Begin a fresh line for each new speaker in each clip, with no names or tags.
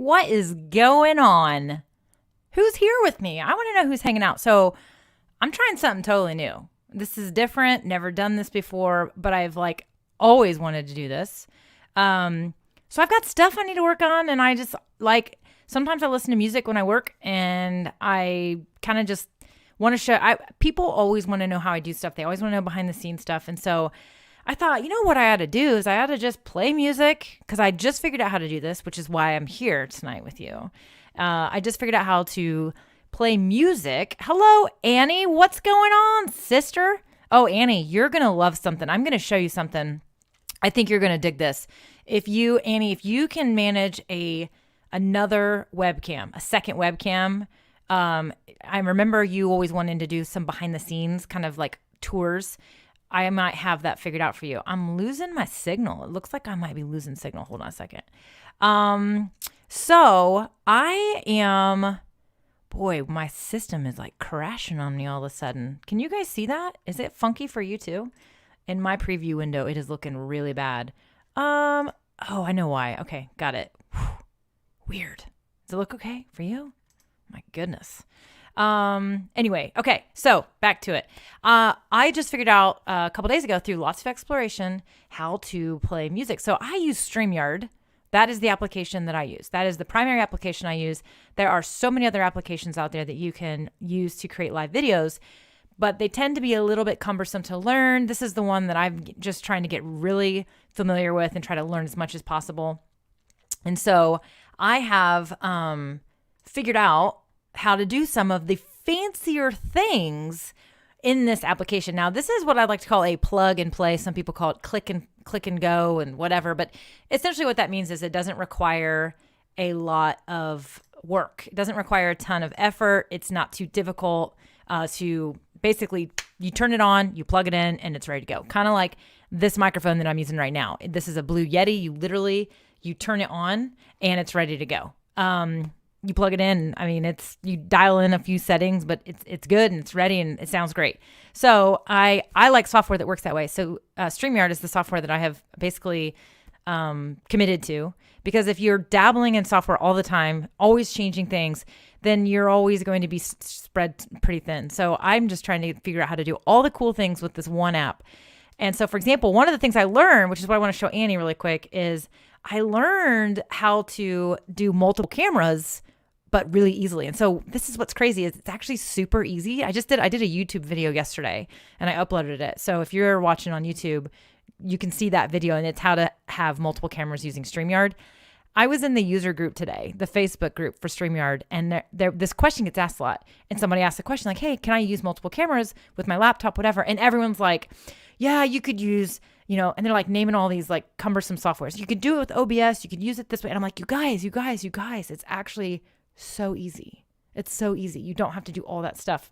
what is going on? Who's here with me? I want to know who's hanging out. So I'm trying something totally new. This is different. Never done this before, but I've like always wanted to do this. So I've got stuff I need to work on, and I just like, sometimes I listen to music when I work, and I kind of just want to show, people always want to know how I do stuff. They always want to know behind the scenes stuff. And so I thought, you know what I ought to do is I ought to just play music, because I just figured out how to do this, which is why I'm here tonight with you. I just figured out how to play music. Hello, Annie. What's going on, sister? Oh, Annie, you're going to love something. I'm going to show you something. I think you're going to dig this. Annie, if you can manage another webcam, a second webcam, I remember you always wanting to do some behind the scenes kind of like tours. I might have that figured out for you. I'm losing my signal. It looks like I might be losing signal. Hold on a second. So I am, boy, my system is like crashing on me all of a sudden. Can you guys see that? Is it funky for you too? In my preview window, it is looking really bad. Oh, I know why. Okay, got it. Whew. Weird. Does it look okay for you? My goodness. Anyway, okay, so back to it. I just figured out a couple days ago through lots of exploration how to play music. So I use StreamYard. That is the application that I use. That is the primary application I use. There are so many other applications out there that you can use to create live videos, but they tend to be a little bit cumbersome to learn. This is the one that I'm just trying to get really familiar with and try to learn as much as possible. And so I have figured out how to do some of the fancier things in this application. Now, this is what I like to call a plug and play. Some people call it click and go and whatever. But essentially what that means is it doesn't require a lot of work. It doesn't require a ton of effort. It's not too difficult to basically, you turn it on, you plug it in, and it's ready to go. Kind of like this microphone that I'm using right now. This is a Blue Yeti. You turn it on and it's ready to go. You plug it in. I mean, you dial in a few settings, but it's good and it's ready and it sounds great. So I like software that works that way. So StreamYard is the software that I have basically committed to, because if you're dabbling in software all the time, always changing things, then you're always going to be spread pretty thin. So I'm just trying to figure out how to do all the cool things with this one app. And so, for example, one of the things I learned, which is what I want to show Annie really quick, is I learned how to do multiple cameras, but really easily. And so this is what's crazy, is it's actually super easy. I did a YouTube video yesterday and I uploaded it. So if you're watching on YouTube, you can see that video, and it's how to have multiple cameras using StreamYard. I was in the user group today, the Facebook group for StreamYard, and this question gets asked a lot. And somebody asked a question like, hey, can I use multiple cameras with my laptop, whatever? And everyone's like, yeah, you could use, and they're like naming all these like cumbersome softwares. You could do it with OBS. You could use it this way. And I'm like, you guys, it's actually so easy. It's so easy. You don't have to do all that stuff.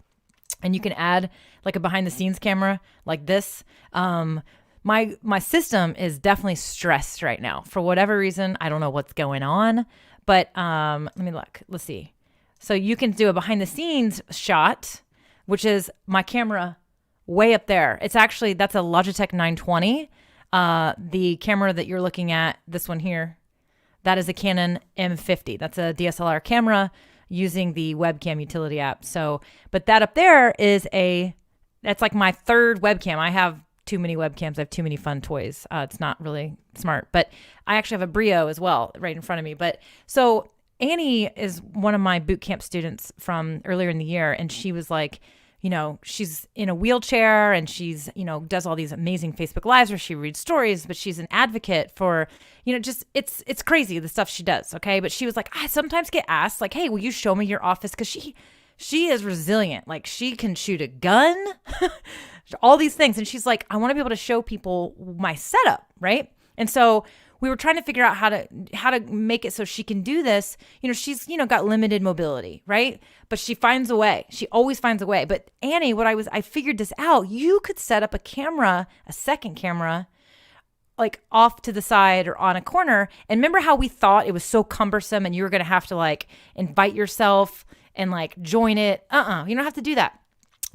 And you can add like a behind the scenes camera like this. My system is definitely stressed right now for whatever reason. I don't know what's going on, but let me look. Let's see. So you can do a behind the scenes shot, which is my camera way up there. That's a Logitech 920. The camera that you're looking at, this one here, that is a Canon M50. That's a DSLR camera using the webcam utility app. So, but that up there that's like my third webcam. I have too many webcams. I have too many fun toys. It's not really smart, but I actually have a Brio as well right in front of me. But so Annie is one of my boot camp students from earlier in the year. And she was like, she's in a wheelchair and she's, does all these amazing Facebook Lives where she reads stories, but she's an advocate for, it's crazy the stuff she does. Okay. But she was like, I sometimes get asked like, hey, will you show me your office? Cause she is resilient. Like she can shoot a gun, all these things. And she's like, I want to be able to show people my setup. Right. And so we were trying to figure out how to make it so she can do this. She's, got limited mobility, right? But she finds a way. She always finds a way. But Annie, I figured this out. You could set up a second camera, like off to the side or on a corner. And remember how we thought it was so cumbersome and you were going to have to like invite yourself and like join it? You don't have to do that.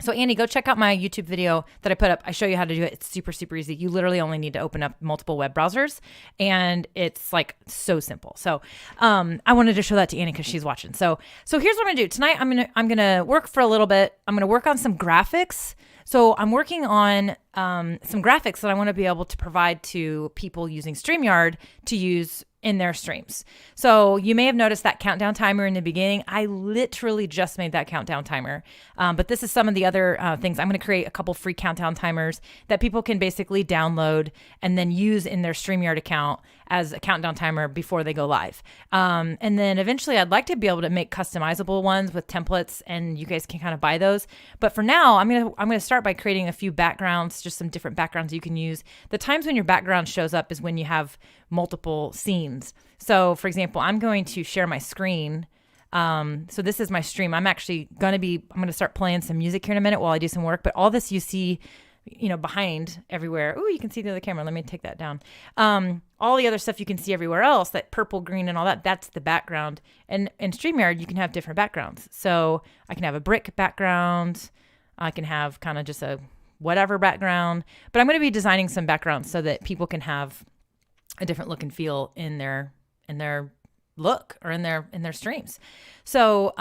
So Andy, go check out my YouTube video that I put up. I show you how to do it. It's super, super easy. You literally only need to open up multiple web browsers, and it's like so simple. So I wanted to show that to Annie because she's watching. So here's what I'm gonna do tonight. I'm gonna work for a little bit. I'm gonna work on some graphics. So I'm working on some graphics that I want to be able to provide to people using StreamYard to use in their streams. So you may have noticed that countdown timer in the beginning. I literally just made that countdown timer. But this is some of the other things. I'm going to create a couple free countdown timers that people can basically download and then use in their StreamYard account as a countdown timer before they go live. And then eventually I'd like to be able to make customizable ones with templates, and you guys can kind of buy those. But for now, I'm going to start by creating a few backgrounds, just some different backgrounds you can use. The times when your background shows up is when you have multiple scenes. So for example, I'm going to share my screen. So this is my stream. I'm going to start playing some music here in a minute while I do some work, but all this you see, behind everywhere. Oh, you can see the other camera. Let me take that down. All the other stuff you can see everywhere else, that purple, green, and all that, that's the background. And in StreamYard, you can have different backgrounds. So I can have a brick background. I can have kind of just a whatever background, but I'm going to be designing some backgrounds so that people can have a different look and feel in their look or in their streams. So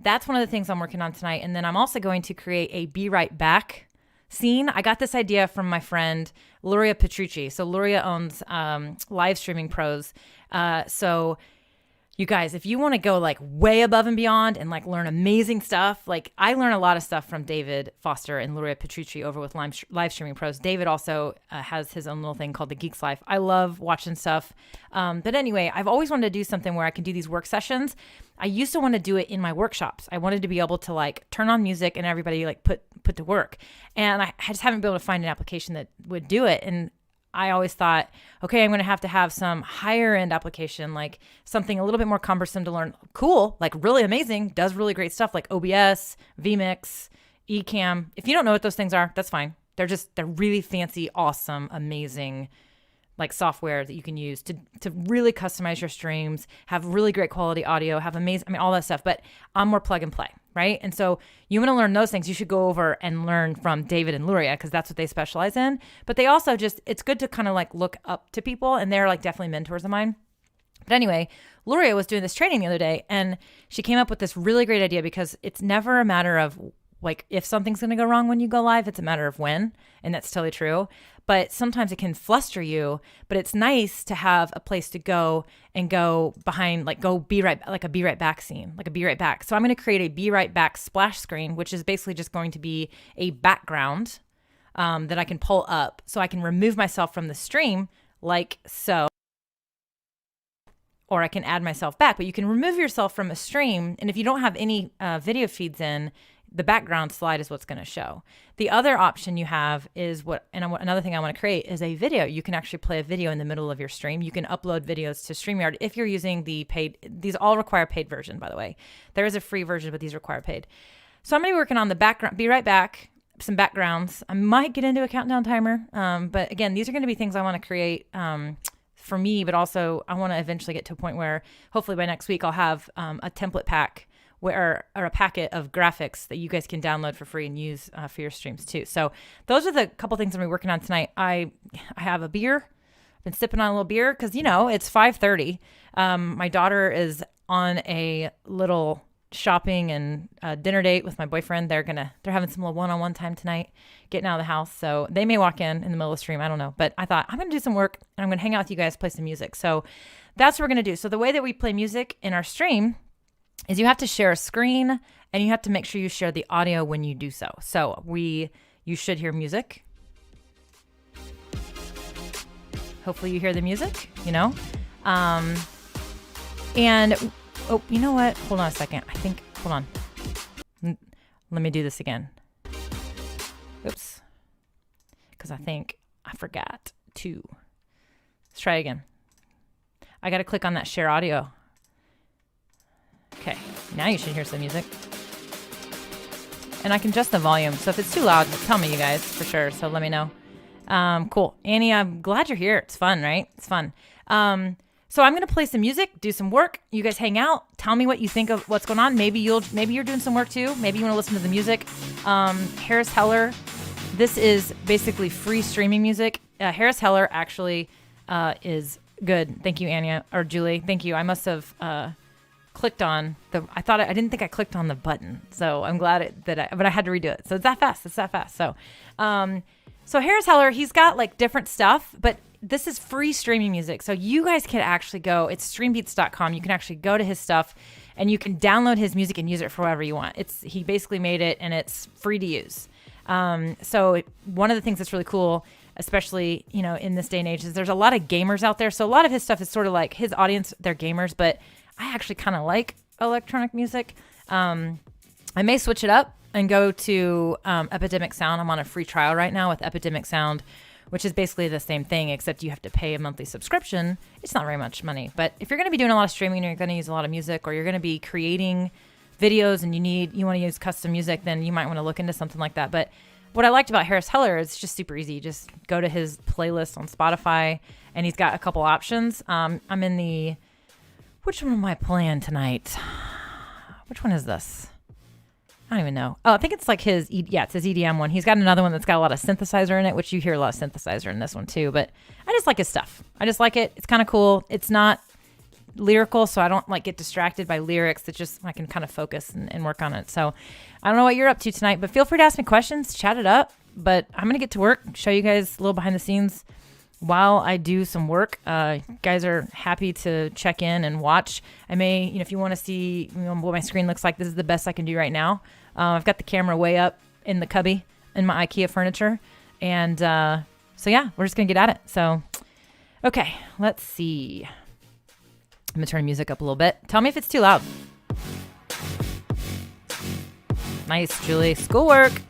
that's one of the things I'm working on tonight. And then I'm also going to create a Be Right Back scene. I got this idea from my friend Luria Petrucci. So Luria owns Live Streaming Pros. So you guys, if you want to go like way above and beyond and like learn amazing stuff, like I learn a lot of stuff from David Foster and Luria Petrucci over with Live Streaming Pros. David also has his own little thing called The Geek's Life. I love watching stuff. But anyway, I've always wanted to do something where I can do these work sessions. I used to want to do it in my workshops. I wanted to be able to like turn on music and everybody like put to work. And I just haven't been able to find an application that would do it. And I always thought, okay, I'm going to have some higher end application, like something a little bit more cumbersome to learn. Cool, like really amazing, does really great stuff like OBS, vMix, Ecamm. If you don't know what those things are, that's fine. They're really fancy, awesome, amazing like software that you can use to really customize your streams, have really great quality audio, have all that stuff. But I'm more plug and play, right? And so you want to learn those things, you should go over and learn from David and Luria because that's what they specialize in. But they also it's good to kind of like look up to people, and they're like definitely mentors of mine. But anyway, Luria was doing this training the other day, and she came up with this really great idea because it's never a matter of like if something's going to go wrong when you go live, it's a matter of when, and that's totally true. But sometimes it can fluster you, but it's nice to have a place to go and go behind, like go be right, like a Be Right Back scene, like a Be Right Back. So I'm going to create a Be Right Back splash screen, which is basically just going to be a background that I can pull up so I can remove myself from the stream like so. Or I can add myself back, but you can remove yourself from a stream. And if you don't have any video feeds in, the background slide is what's going to show. The other option you have is another thing I want to create is a video. You can actually play a video in the middle of your stream. You can upload videos to StreamYard if you're using the paid. These all require paid version, by the way. There is a free version, but these require paid. So I'm going to be working on the background, Be Right Back, some backgrounds. I might get into a countdown timer. But again, these are going to be things I want to create for me, but also I want to eventually get to a point where hopefully by next week I'll have a template pack or a packet of graphics that you guys can download for free and use for your streams too. So those are the couple things I'm gonna be working on tonight. I have a beer. I've been sipping on a little beer because it's 5:30. My daughter is on a little shopping and dinner date with my boyfriend. They're having some little one-on-one time tonight, getting out of the house. So they may walk in the middle of the stream. I don't know, but I thought I'm gonna do some work and I'm gonna hang out with you guys, play some music. So that's what we're gonna do. So the way that we play music in our stream is you have to share a screen and you have to make sure you share the audio when you do so. So you should hear music. Hopefully you hear the music, and oh, you know what? Hold on a second. Hold on. Let me do this again. Oops. Because I think I forgot to. Let's try again. I got to click on that share audio. Okay, now you should hear some music. And I can adjust the volume. So if it's too loud, tell me, you guys, for sure. So let me know. Cool. Annie, I'm glad you're here. It's fun, right? It's fun. So I'm going to play some music, do some work. You guys hang out. Tell me what you think of what's going on. Maybe you're doing some work too. Maybe you want to listen to the music. Harris Heller. This is basically free streaming music. Harris Heller actually is good. Thank you, Anya or Julie. Thank you. I must have clicked on the. I didn't think I clicked on the button. So I'm glad but I had to redo it. So it's that fast. So Harris Heller, he's got like different stuff, but this is free streaming music. So you guys can actually go, it's streambeats.com. You can actually go to his stuff and you can download his music and use it for whatever you want. He basically made it and it's free to use. So one of the things that's really cool, especially, in this day and age, is there's a lot of gamers out there. So a lot of his stuff is sort of like his audience, they're gamers, but I actually kind of like electronic music. I may switch it up and go to Epidemic Sound. I'm on a free trial right now with Epidemic Sound, which is basically the same thing, except you have to pay a monthly subscription. It's not very much money. But if you're going to be doing a lot of streaming, or you're going to use a lot of music, or you're going to be creating videos and you want to use custom music, then you might want to look into something like that. But what I liked about Harris Heller is it's just super easy. Just go to his playlist on Spotify, and he's got a couple options. I'm in which one am I playing tonight? Which one is this? I don't even know. Oh, I think it's like it's his EDM one. He's got another one that's got a lot of synthesizer in it, which you hear a lot of synthesizer in this one too. But I just like his stuff. I just like it. It's kind of cool. It's not lyrical, so I don't like get distracted by lyrics. It's just I can kind of focus and work on it. So I don't know what you're up to tonight, but feel free to ask me questions, chat it up. But I'm going to get to work, show you guys a little behind the scenes while I do some work. Guys are happy to check in and watch. I may, if you want to see what my screen looks like, this is the best I can do right now. I've got the camera way up in the cubby in my IKEA furniture. And so yeah, we're just going to get at it. So, okay, let's see. I'm going to turn the music up a little bit. Tell me if it's too loud. Nice, Julie. Schoolwork.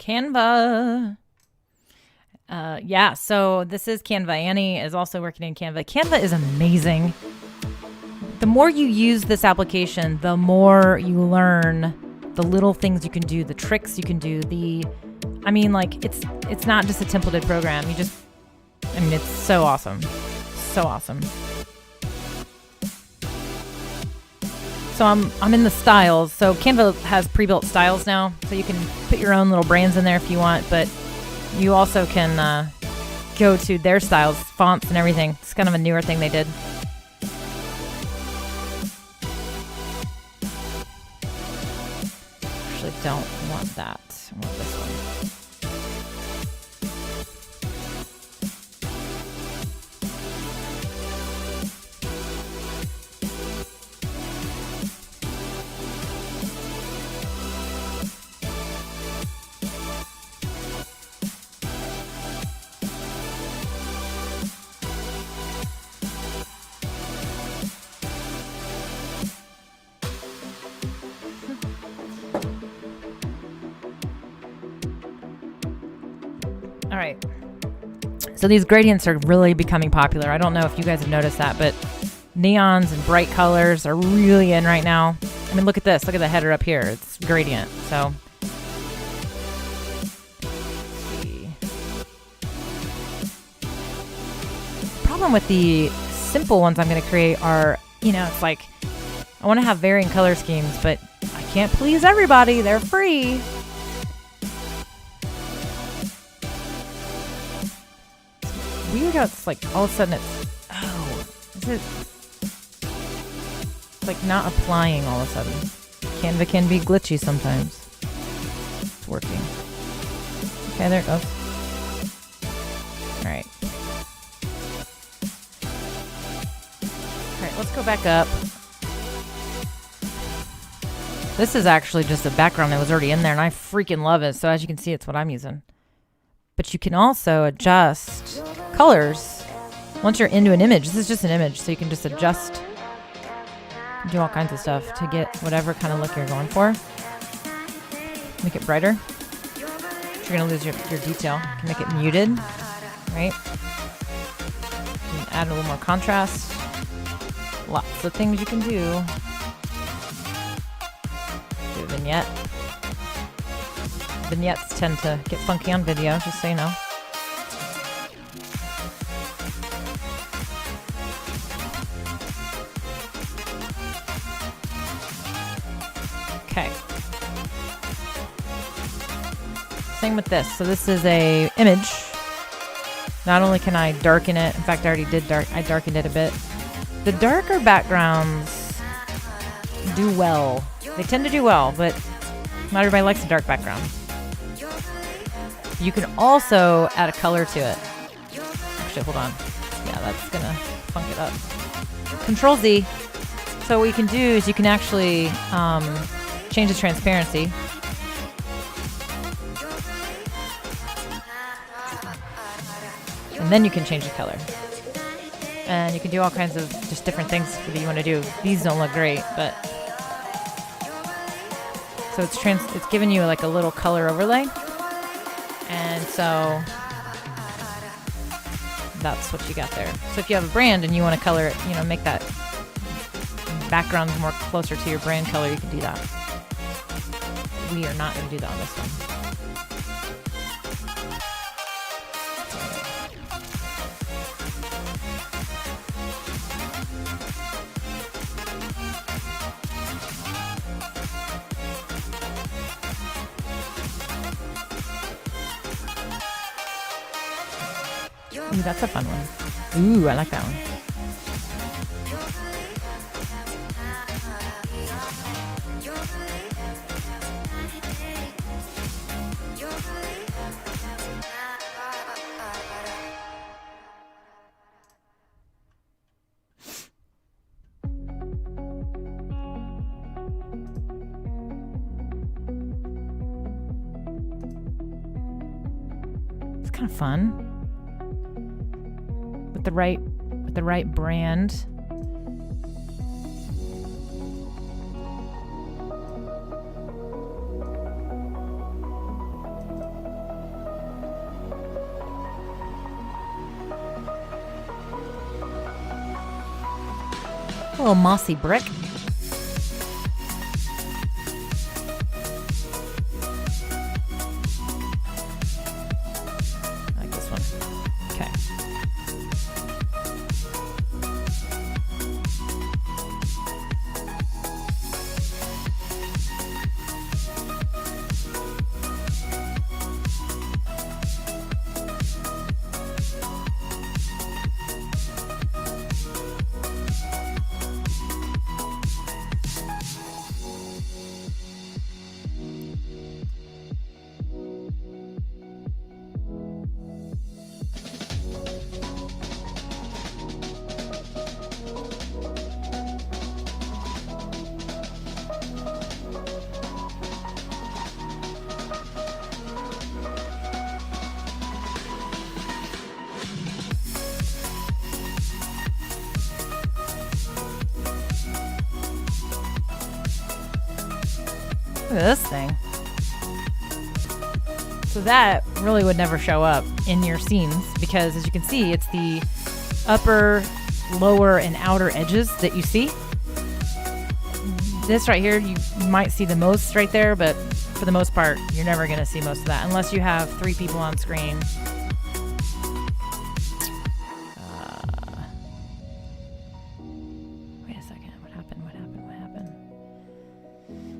Canva. Yeah, so this is Canva. Annie is also working in Canva. Canva is amazing. The more you use this application, the more you learn the little things you can do, the tricks you can do, I mean, like, it's not just a templated program. I mean, it's so awesome. So awesome. So I'm in the styles. So Canva has pre-built styles now, so you can put your own little brands in there if you want, but you also can go to their styles, fonts and everything. It's kind of a newer thing they did. Actually, don't want that. I want this one. All right. So these gradients are really becoming popular. I don't know if you guys have noticed that, but neons and bright colors are really in right now. I mean, look at this. Look at the header up here. It's gradient. So let's see. The problem with the simple ones I'm going to create are, it's like I want to have varying color schemes, but I can't please everybody. They're free. Weird how it's like all of a sudden it's like not applying all of a sudden. Canva can be glitchy sometimes. It's working. Okay, there it goes. Alright. Alright, let's go back up. This is actually just a background that was already in there and I freaking love it. So as you can see, it's what I'm using. But you can also adjust colors once you're into an image. This is just an image, so you can just adjust, do all kinds of stuff to get whatever kind of look you're going for. Make it brighter. You're going to lose your detail. You can make it muted, right? You can add a little more contrast. Lots of things you can do. Do a vignette. Vignettes tend to get funky on video, just so you know. Okay. Same with this. So this is a image. Not only can I darken it, in fact I already did I darkened it a bit. The darker backgrounds do well. They tend to do well, but not everybody likes a dark background. You can also add a color to it. Actually, hold on. Yeah, that's gonna funk it up. Control Z. So what you can do is you can actually change the transparency. And then you can change the color. And you can do all kinds of just different things that you want to do. These don't look great, but so it's giving you like a little color overlay. And so that's what you got there. So if you have a brand and you want to color it, make that background more closer to your brand color, you can do that. We are not going to do that on this one. Ooh, that's a fun one. Ooh, I like that one. It's kind of fun. With the right brand. little mossy brick. I like this one. Okay. Look at this thing. So that really would never show up in your scenes because, as you can see, it's the upper, lower, and outer edges that you see. This right here, you might see the most right there, but for the most part, you're never going to see most of that unless you have 3 people on screen. Wait a second. What happened?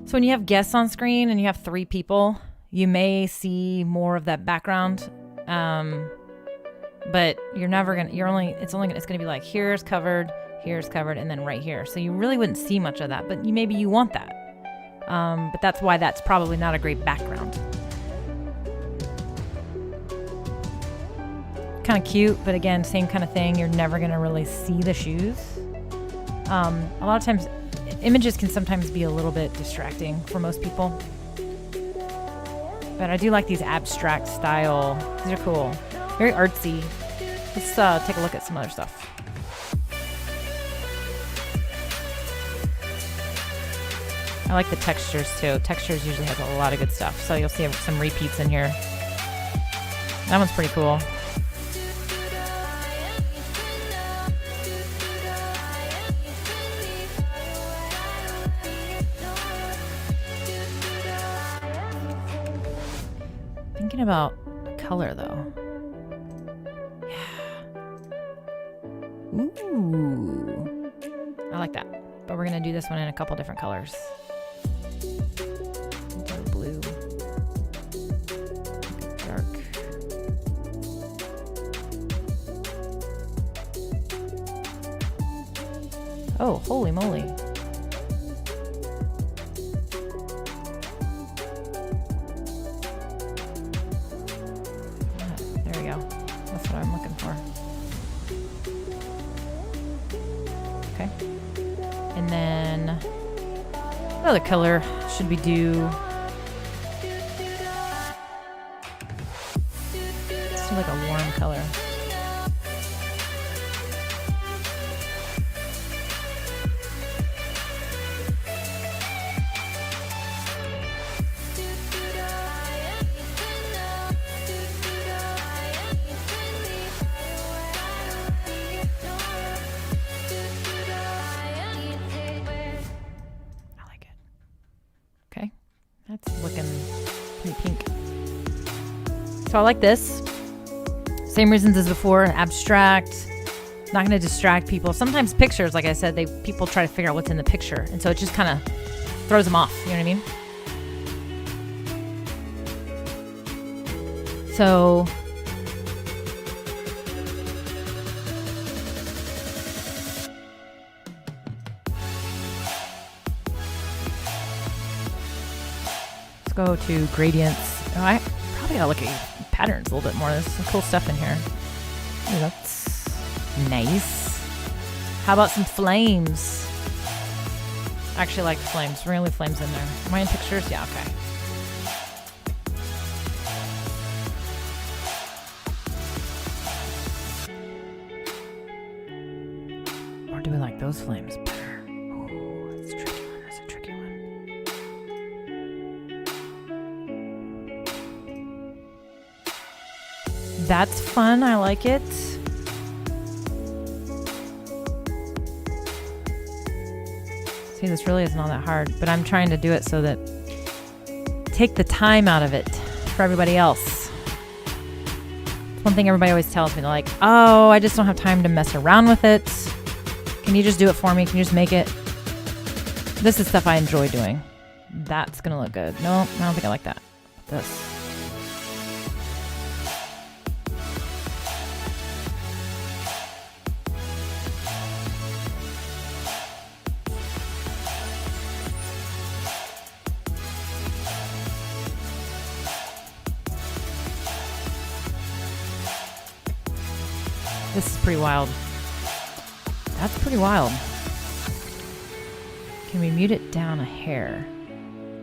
So when you have guests on screen and you have 3 people, you may see more of that background. But you're never going to, it's going to be like, here's covered, and then right here. So you really wouldn't see much of that, but maybe you want that. But that's why that's probably not a great background. Kind of cute, but again, same kind of thing. You're never going to really see the shoes. A lot of times, images can sometimes be a little bit distracting for most people. But I do like these abstract style. These are cool. Very artsy. Let's take a look at some other stuff. I like the textures too. Textures usually has a lot of good stuff. So you'll see some repeats in here. That one's pretty cool. Thinking about color though. Yeah. Ooh. I like that. But we're going to do this one in a couple different colors. Blue. Dark. Oh, holy moly. There we go. That's what I'm looking for. Okay. And then what other color should we do? Let's do like a warm color. That's looking pretty pink. So I like this. Same reasons as before, abstract, not going to distract people. Sometimes pictures, like I said, people try to figure out what's in the picture. And so it just kind of throws them off, you know what I mean? So let's go to gradients. Oh, I probably gotta look at patterns a little bit more. There's some cool stuff in here. Ooh, that's nice. How about some flames? I actually like flames. Really flames in there. Am I in pictures? Yeah, okay. Or do we like those flames better? Oh, that's a tricky one. That's a tricky one. That's fun. I like it. See, this really isn't all that hard, but I'm trying to do it so that take the time out of it for everybody else. It's one thing everybody always tells me. They're like, oh, I just don't have time to mess around with it. Can you just do it for me? Can you just make it? This is stuff I enjoy doing. That's going to look good. No, I don't think I like that. This. This is pretty wild. That's pretty wild. Can we mute it down a hair?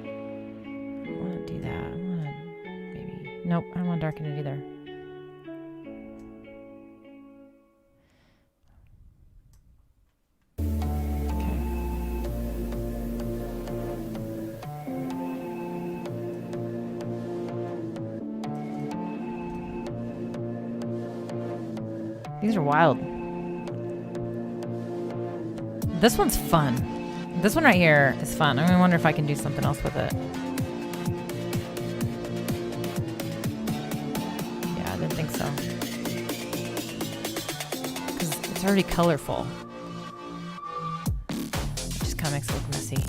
I want to do that. I want to maybe... Nope, I don't want to darken it either. These are wild. This one's fun. This one right here is fun. I wonder if I can do something else with it. Yeah, I didn't think so. Because it's already colorful. It just kind of makes it look messy.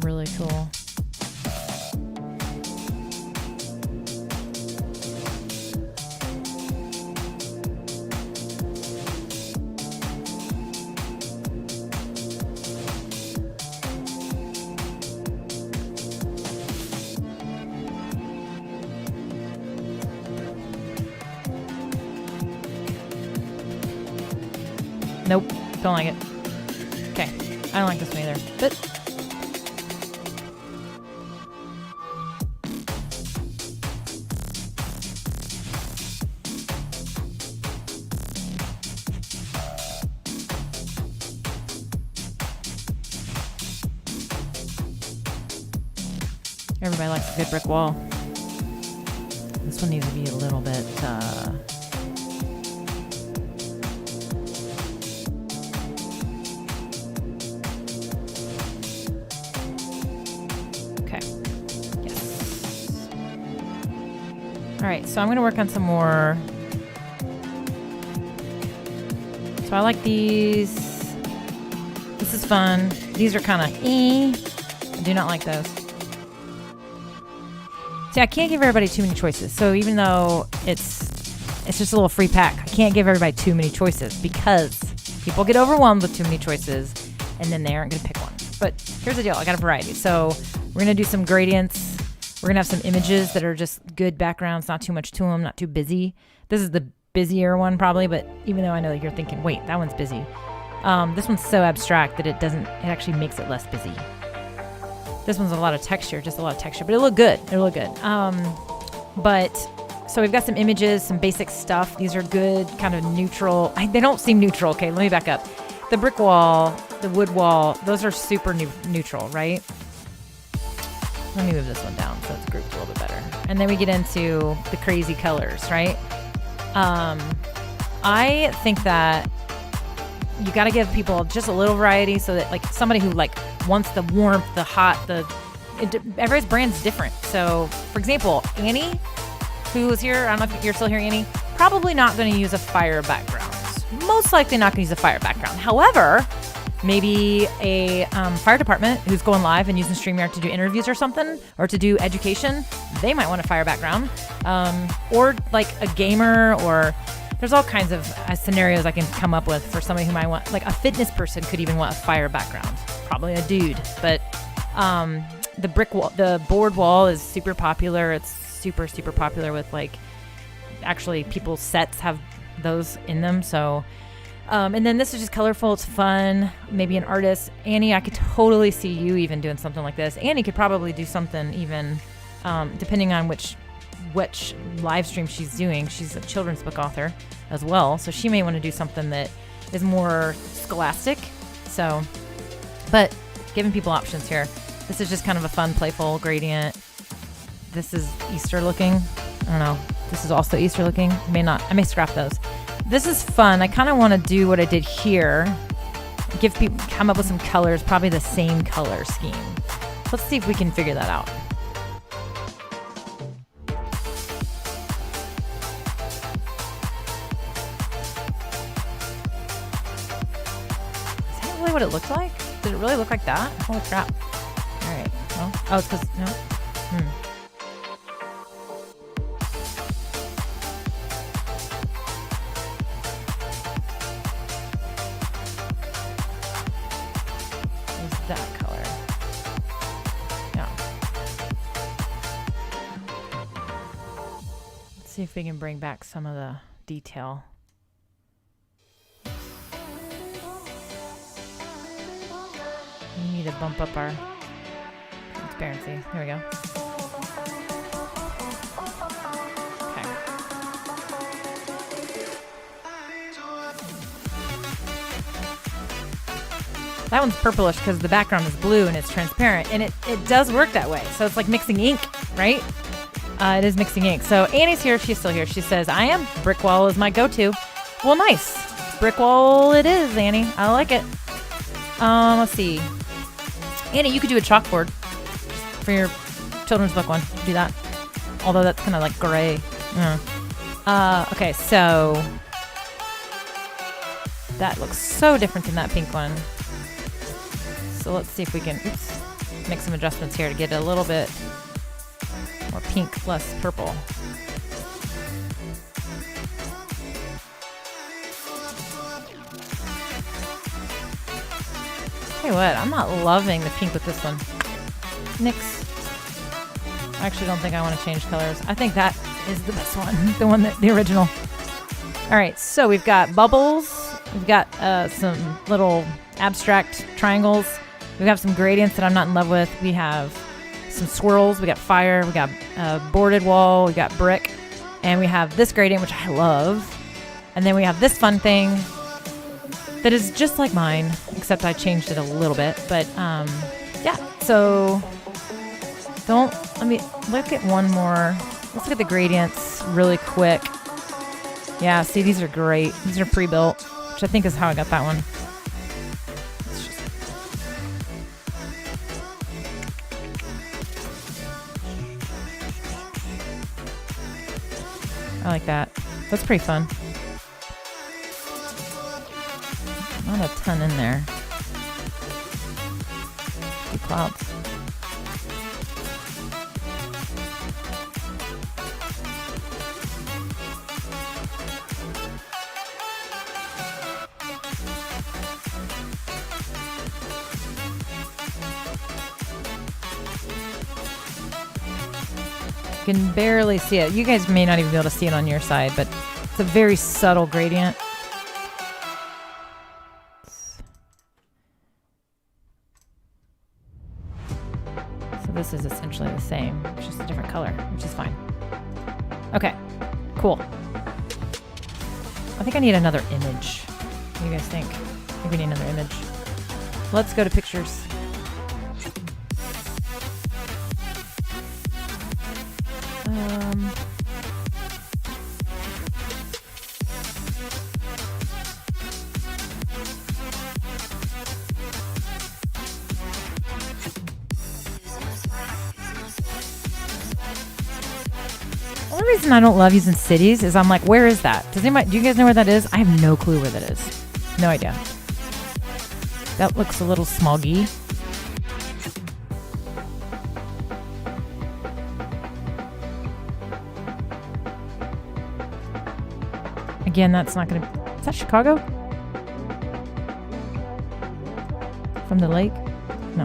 Really cool. Nope, don't like it. Okay, I don't like this one either. But everybody likes a good brick wall. This one needs to be a little bit, okay. Yes. All right, so I'm going to work on some more. So I like these. This is fun. These are kind of I do not like those. See, I can't give everybody too many choices. So even though it's just a little free pack, I can't give everybody too many choices because people get overwhelmed with too many choices and then they aren't going to pick one. But here's the deal. I got a variety. So we're going to do some gradients. We're going to have some images that are just good backgrounds, not too much to them, not too busy. This is the busier one probably, but even though I know that you're thinking, wait, that one's busy. This one's so abstract that it actually makes it less busy. This one's a lot of texture, just a lot of texture, but it'll look good. It'll look good. So we've got some images, some basic stuff. These are good, kind of neutral. They don't seem neutral. Okay, let me back up. The brick wall, the wood wall, those are super neutral, right? Let me move this one down so it's grouped a little bit better. And then we get into the crazy colors, right? I think that you got to give people just a little variety so that like somebody who like wants the warmth, the hot, everybody's brand's different. So for example, Annie, who was here, I don't know if you're still here, Annie, probably not going to use a fire background. Most likely not going to use a fire background. However, maybe a fire department who's going live and using StreamYard to do interviews or something, or to do education, they might want a fire background. Or like a gamer, or there's all kinds of scenarios I can come up with for somebody who might want, like a fitness person could even want a fire background. Probably a dude, but the brick wall, the board wall is super popular. It's super popular with like, actually people's sets have those in them. So, and then this is just colorful. It's fun. Maybe an artist. Annie, I could totally see you even doing something like this. Annie could probably do something even, depending on which live stream she's doing. She's a children's book author as well, so she may want to do something that is more scholastic. So, but giving people options here. This is just kind of a fun, playful gradient. this is Easter looking. I don't know. This is also Easter looking. I may scrap those. This is fun. I kind of want to do what I did here. Give people, come up with some colors, probably the same color scheme. Let's see if we can figure that out. Is that really what it looked like? Did it really look like that? Holy crap. All right. Well, oh, it's because, no. That color. Yeah. Let's see if we can bring back some of the detail. We need to bump up our transparency. There we go. Okay. That one's purplish because the background is blue and it's transparent, and it does work that way. So it's like mixing ink, right? It is mixing ink. So Annie's here. She's still here. She says, I am. Brick wall is my go-to. Well, nice. Brick wall it is, Annie. I like it. Let's see. Annie, you could do a chalkboard for your children's book one. Do that. Although that's kind of like gray. Okay, so that looks so different than that pink one. So let's see if we can make some adjustments here to get it a little bit more pink, less purple. Tell you what, I'm not loving the pink with this one. Nix. I actually don't think I want to change colors. I think that is the best one. The original. All right, so we've got bubbles. We've got some little abstract triangles. We have some gradients that I'm not in love with. We have some swirls. We got fire. We got a boarded wall. We got brick. And we have this gradient, which I love. And then we have this fun thing that is just like mine, except I changed it a little bit. But yeah, so let me look at one more. Let's look at the gradients really quick. Yeah, see, these are great. These are pre-built, which I think is how I got that one. I like that. That's pretty fun. Not a ton in there. Two clouds. You can barely see it. You guys may not even be able to see it on your side, but it's a very subtle gradient. So this is essentially the same. It's just a different color, which is fine. Okay, cool. I think I need another image. What do you guys think? I think we need another image. Let's go to pictures. The only reason I don't love using cities is I'm like, where is that? Do you guys know where that is? I have no clue where that is. No idea. That looks a little smoggy. Again, that's not going to... Is that Chicago? From the lake? No.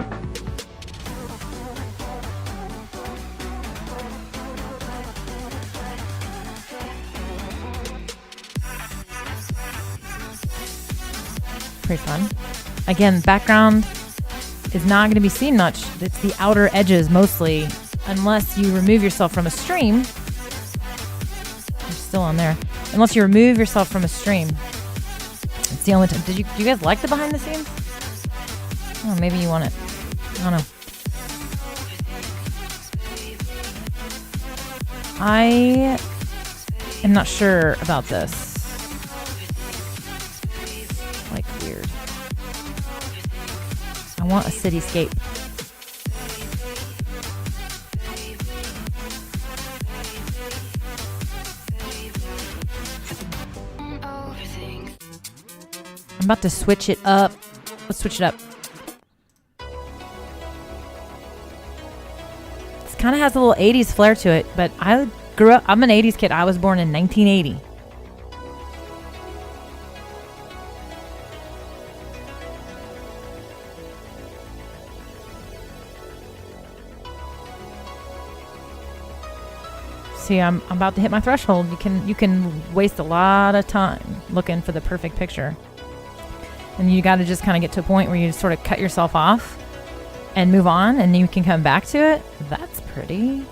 Pretty fun. Again, background is not going to be seen much. It's the outer edges mostly, unless you remove yourself from a stream. You're still on there. Unless you remove yourself from a stream. It's the only time. Do you guys like the behind the scenes? Oh, maybe you want it. I don't know. I am not sure about this. Like weird. I want a cityscape. I'm about to switch it up. Let's switch it up. This kind of has a little 80s flair to it, but I grew up, I'm an 80s kid. I was born in 1980. See, I'm about to hit my threshold. You can waste a lot of time looking for the perfect picture. And you got to just kind of get to a point where you sort of cut yourself off and move on, and you can come back to it. That's pretty.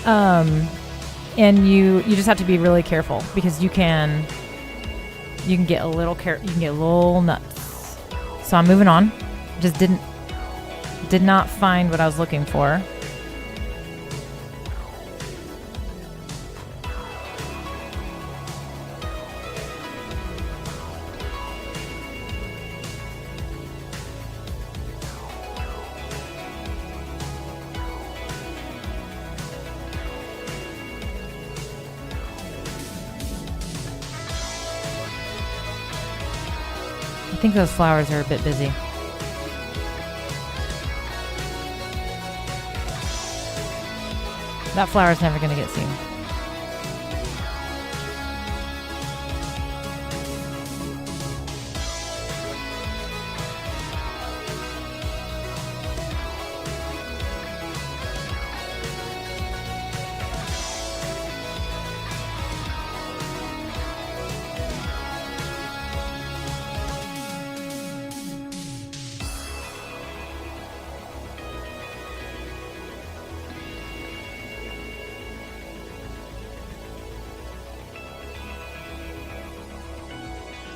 And you just have to be really careful because you can get a little nuts. So I'm moving on. Just did not find what I was looking for. I think those flowers are a bit busy. That flower's never going to get seen.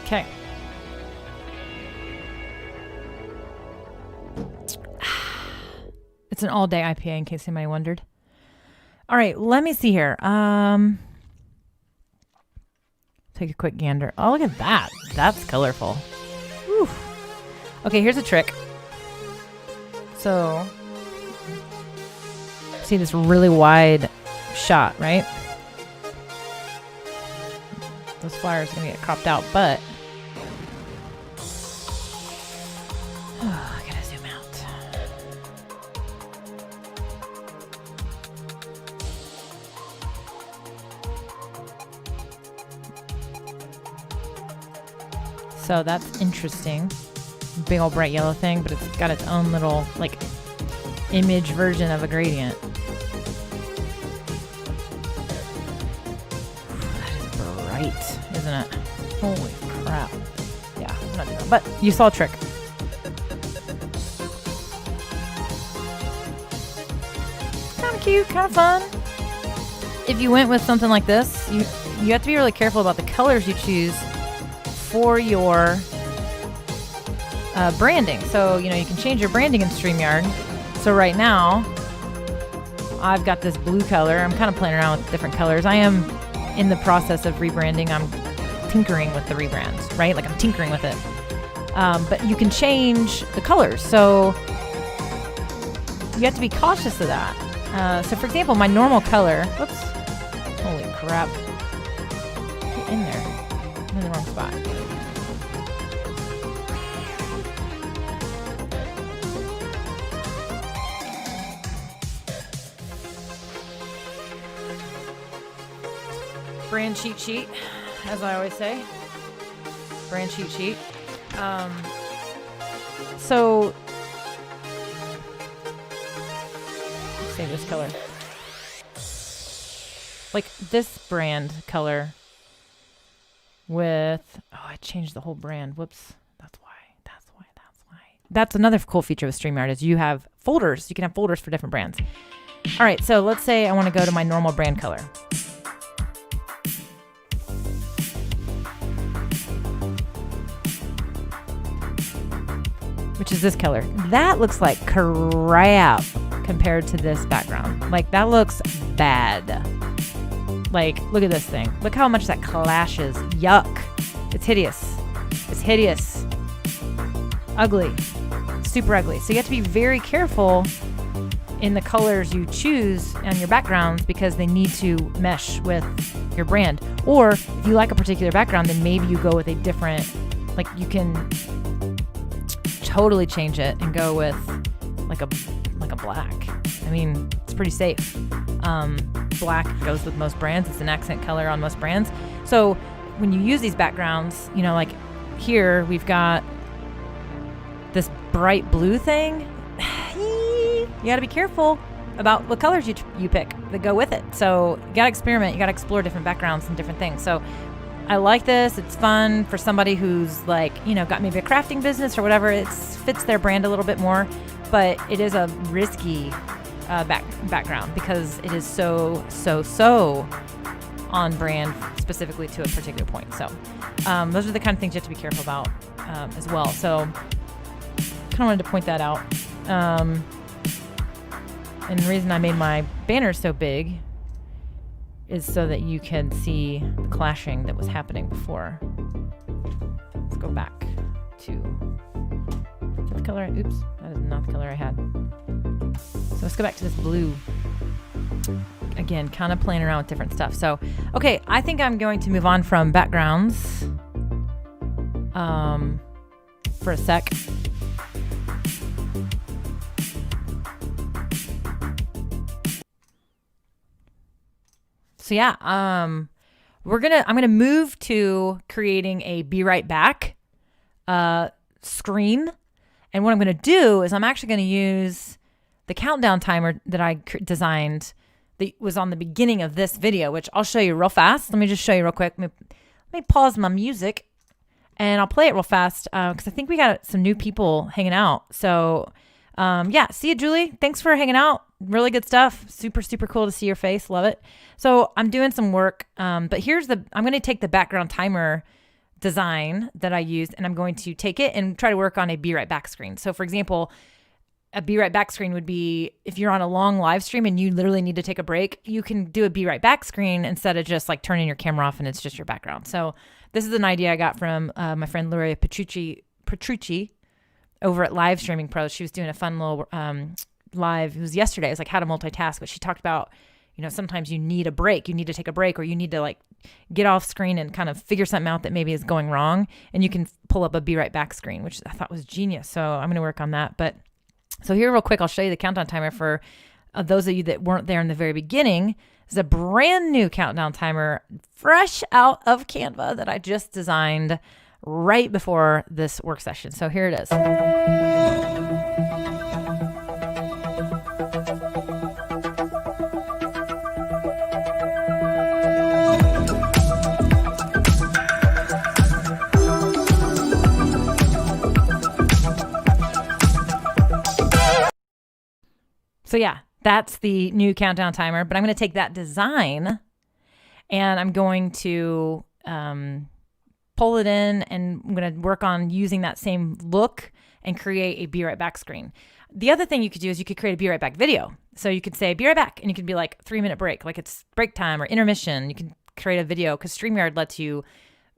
Okay. It's an all-day IPA, in case anybody wondered. All right, let me see here. Take a quick gander. Oh, look at that. That's colorful. Whew. Okay, here's a trick. So, see this really wide shot, right? Those flowers are going to get cropped out, but I gotta zoom out. So that's interesting. Big old bright yellow thing, but it's got its own little like image version of a gradient. That is bright, isn't it? Holy crap. Yeah, I'm not doing that. But you saw a trick. Cute, kind of fun. If you went with something like this, you have to be really careful about the colors you choose for your branding. So, you can change your branding in StreamYard. So right now, I've got this blue color. I'm kind of playing around with different colors. I am in the process of rebranding. I'm tinkering with the rebrand, right? Like I'm tinkering with it. But you can change the colors. So you have to be cautious of that. So for example, my normal color, whoops, holy crap, get in there, I'm in the wrong spot. Brand cheat sheet, as I always say, brand cheat sheet. So, say this color, like this brand color with, oh, I changed the whole brand. Whoops. That's why. That's another cool feature with StreamYard is you have folders. You can have folders for different brands. All right. So let's say I want to go to my normal brand color. Which is this color. That looks like crap compared to this background. Like, that looks bad. Like, look at this thing. Look how much that clashes. Yuck. It's hideous. It's hideous. Ugly. Super ugly. So you have to be very careful in the colors you choose on your backgrounds because they need to mesh with your brand. Or if you like a particular background, then maybe you go with a different, like, you can totally change it and go with like a black. I mean, it's pretty safe. Black goes with most brands. It's an accent color on most brands. So when you use these backgrounds, you know, like here we've got this bright blue thing. You got to be careful about what colors you pick that go with it. So you got to experiment. You got to explore different backgrounds and different things. So I like this. It's fun for somebody who's like, you know, got maybe a crafting business or whatever. It fits their brand a little bit more, but it is a risky background because it is so on brand specifically to a particular point. So those are the kind of things you have to be careful about as well. So kind of wanted to point that out. And the reason I made my banner so big is so that you can see the clashing that was happening before. Let's go back to the color. Oops, that is not the color I had. So let's go back to this blue. Again, kind of playing around with different stuff. So, okay, I think I'm going to move on from backgrounds for a sec. So yeah, I'm gonna move to creating a be right back screen, and what I'm gonna do is I'm actually gonna use the countdown timer that I designed that was on the beginning of this video, which I'll show you real fast. Let me just show you real quick. Let me pause my music, and I'll play it real fast because I think we got some new people hanging out. So yeah, see you, Julie. Thanks for hanging out. Really good stuff. Super, super cool to see your face. Love it. So I'm doing some work, but I'm going to take the background timer design that I used, and I'm going to take it and try to work on a be right back screen. So for example, a be right back screen would be if you're on a long live stream and you literally need to take a break, you can do a be right back screen instead of just like turning your camera off and it's just your background. So this is an idea I got from my friend Luria Petrucci over at Live Streaming Pros. She was doing a fun little live. It was yesterday. It was like how to multitask, but she talked about, you know, sometimes you need a break. You need to take a break, or you need to like get off screen and kind of figure something out that maybe is going wrong. And you can pull up a be right back screen, which I thought was genius. So I'm going to work on that. But so here real quick, I'll show you the countdown timer for those of you that weren't there in the very beginning. It's a brand new countdown timer fresh out of Canva that I just designed right before this work session. So here it is. So yeah, that's the new countdown timer, but I'm going to take that design and I'm going to pull it in, and I'm going to work on using that same look and create a be right back screen. The other thing you could do is you could create a be right back video. So you could say be right back, and you could be like 3-minute break, like it's break time or intermission. You can create a video because StreamYard lets you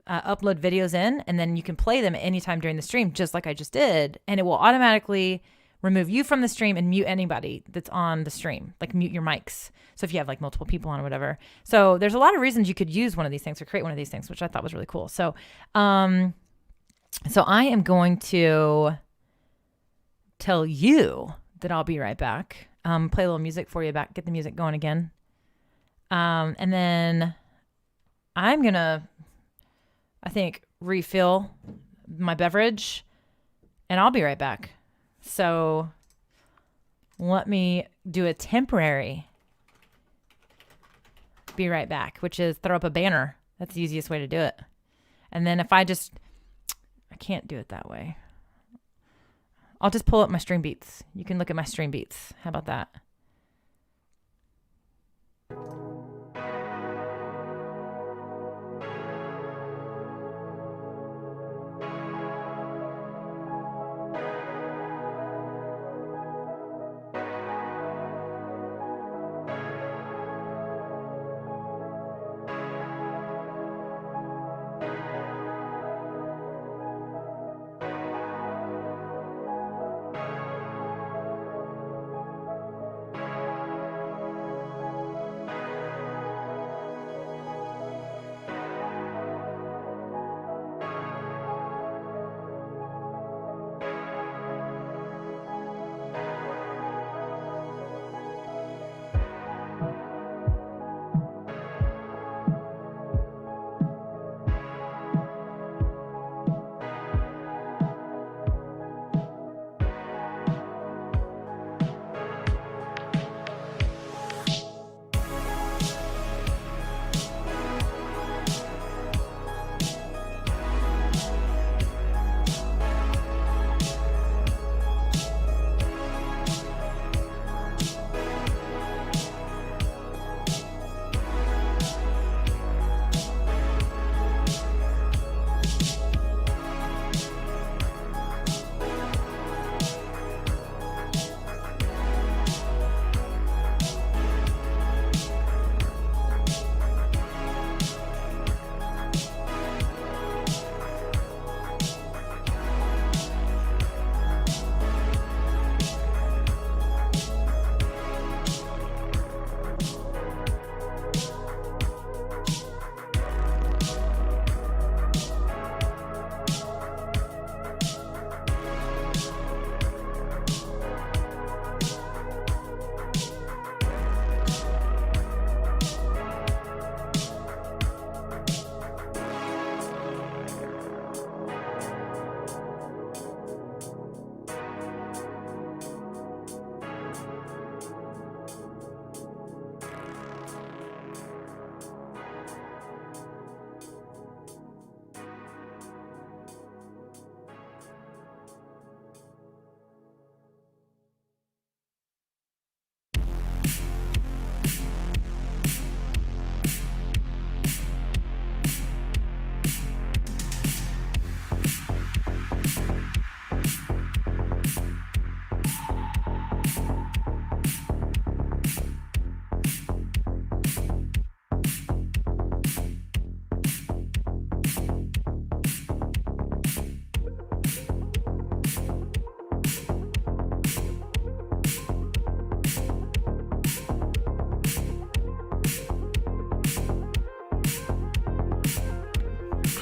upload videos in, and then you can play them anytime during the stream, just like I just did, and it will automatically remove you from the stream and mute anybody that's on the stream, like mute your mics. So if you have like multiple people on or whatever. So there's a lot of reasons you could use one of these things or create one of these things, which I thought was really cool. So, so I am going to tell you that I'll be right back. Play a little music for you back, get the music going again. And then I'm going to, I think, refill my beverage, and I'll be right back. So let me do a temporary be right back, which is throw up a banner. That's the easiest way to do it. And then if I can't do it that way. I'll just pull up my Streambeats. You can look at my Streambeats. How about that?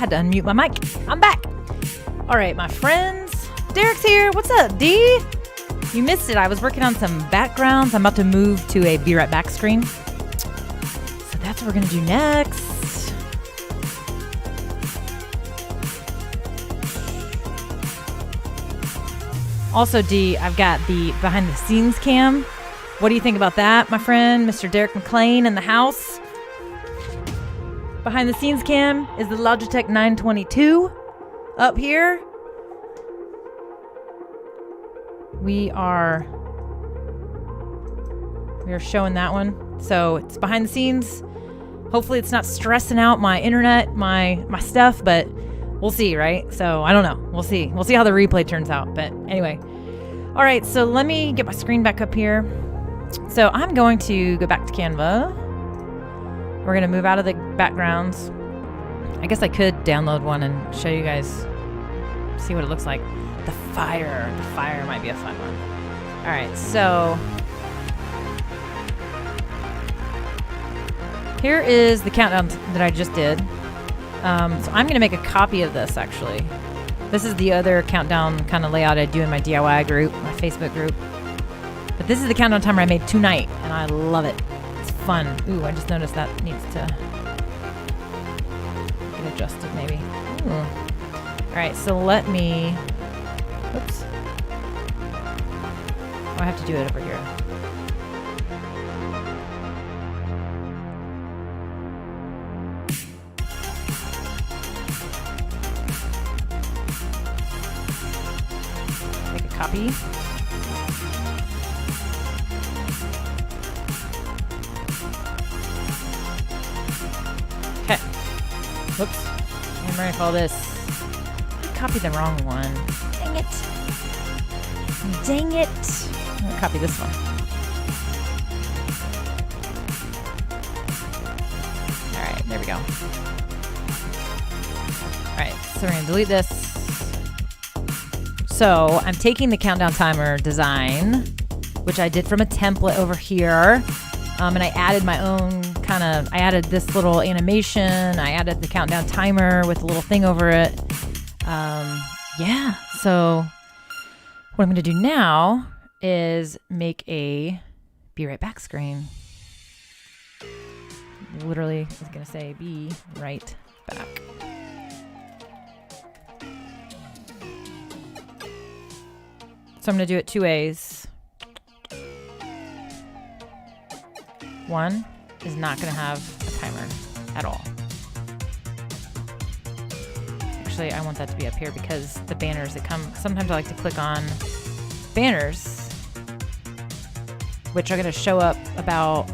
had to unmute my mic. I'm back. All right, my friends. Derek's here. What's up, D? You missed it. I was working on some backgrounds. I'm about to move to a Be Right Back screen. So that's what we're going to do next. Also, D, I've got the behind the scenes cam. What do you think about that, my friend? Mr. Derek McLean in the house. Behind the scenes cam is the Logitech 922 up here. We are showing that one. So it's behind the scenes. Hopefully it's not stressing out my internet, my stuff, but we'll see, right? So I don't know. We'll see. We'll see how the replay turns out. But anyway. All right, so let me get my screen back up here. So I'm going to go back to Canva. We're going to move out of the backgrounds. I guess I could download one and show you guys, see what it looks like. The fire might be a fun one. All right, so here is the countdown that I just did. So I'm going to make a copy of this, actually. This is the other countdown kind of layout I do in my DIY group, my Facebook group. But this is the countdown timer I made tonight, and I love it. It's fun. Ooh, I just noticed that needs to get adjusted, maybe. Ooh. All right, so let me... Oops. Oh, I have to do it over here. Make a copy. Okay. Whoops. I'm ready for all this. I copied the wrong one. Dang it. Dang it. I'm going to copy this one. All right, there we go. All right, so we're going to delete this. So I'm taking the countdown timer design, which I did from a template over here. And I added my own I added this little animation. I added the countdown timer with a little thing over it. Yeah, so what I'm going to do now is make a Be Right Back screen. Literally, I was going to say Be Right Back. So I'm going to do it two ways. One is not going to have a timer at all. Actually, I want that to be up here because the banners that come, sometimes I like to click on banners, which are going to show up about,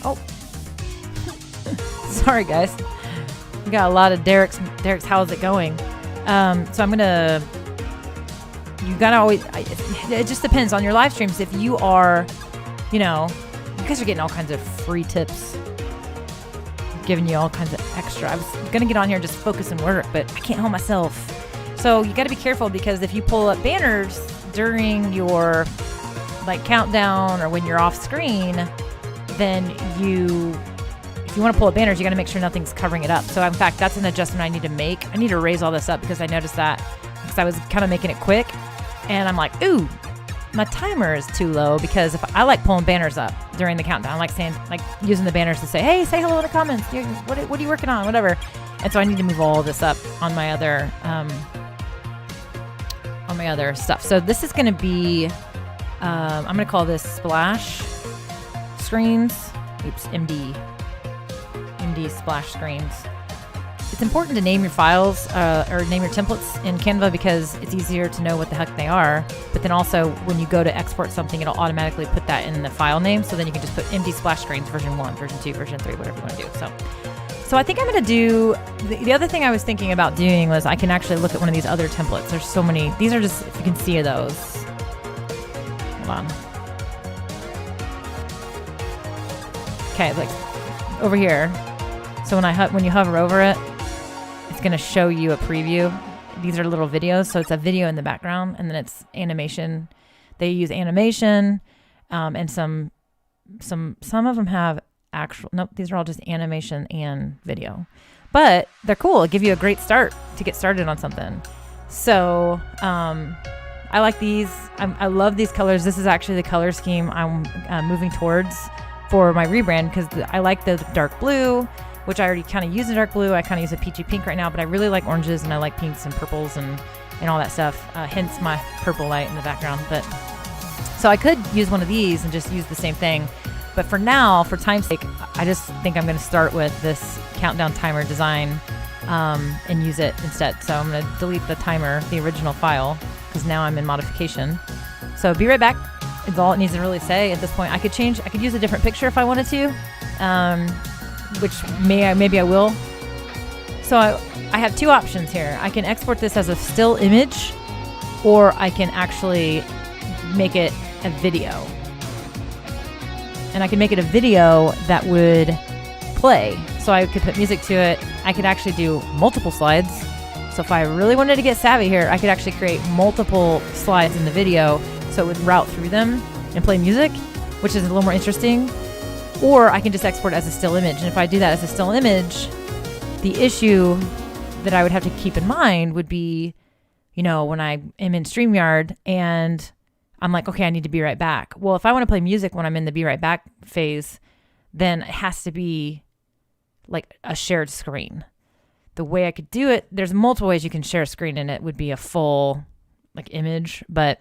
oh, sorry guys. We got a lot of Derek's how's it going? So I'm going to, you got to always, it just depends on your live streams. If you are, you know, you guys are getting all kinds of free tips. I'm giving you all kinds of extra. I was going to get on here and just focus and work, but I can't hold myself. So you got to be careful because if you pull up banners during your like countdown or when you're off screen, then if you want to pull up banners, you got to make sure nothing's covering it up. So in fact, that's an adjustment I need to make. I need to raise all this up because I noticed that because I was kind of making it quick and I'm like, ooh, my timer is too low because if I like pulling banners up during the countdown, I like saying, like using the banners to say, hey, say hello in the comments. What are you working on? Whatever. And so I need to move all this up on my other stuff. So this is going to be, I'm going to call this splash screens. Oops, MD splash screens. It's important to name your files or name your templates in Canva because it's easier to know what the heck they are. But then also when you go to export something, it'll automatically put that in the file name. So then you can just put MD splash screens version 1, version 2, version 3, whatever you want to do. So I think I'm going to do, the other thing I was thinking about doing was I can actually look at one of these other templates. There's so many. These are just, if you can see those. Hold on. Okay, like over here. So when you hover over it, it's going to show you a preview. These are little videos. So it's a video in the background and then it's animation. They use animation and some of them have actual, nope, these are all just animation and video. but they're cool. It give you a great start to get started on something. So I like these. I love these colors. This is actually the color scheme I'm moving towards for my rebrand, because I like the dark blue, which I already kind of use a dark blue. I kind of use a peachy pink right now, but I really like oranges and I like pinks and purples and all that stuff. Hence my purple light in the background. But so I could use one of these and just use the same thing. But for now, for time's sake, I just think I'm going to start with this countdown timer design and use it instead. So I'm going to delete the timer, the original file, because now I'm in modification. So be right back. It's all it needs to really say at this point. I could use a different picture if I wanted to, which maybe I will. So I have two options here. I can export this as a still image, or I can actually make it a video. And I can make it a video that would play. So I could put music to it. I could actually do multiple slides. So if I really wanted to get savvy here, I could actually create multiple slides in the video so it would route through them and play music, which is a little more interesting. Or I can just export it as a still image. And if I do that as a still image, the issue that I would have to keep in mind would be, when I am in StreamYard and I'm like, okay, I need to be right back. Well, if I want to play music when I'm in the be right back phase, then it has to be like a shared screen. The way I could do it, there's multiple ways you can share a screen, and it would be a full image, but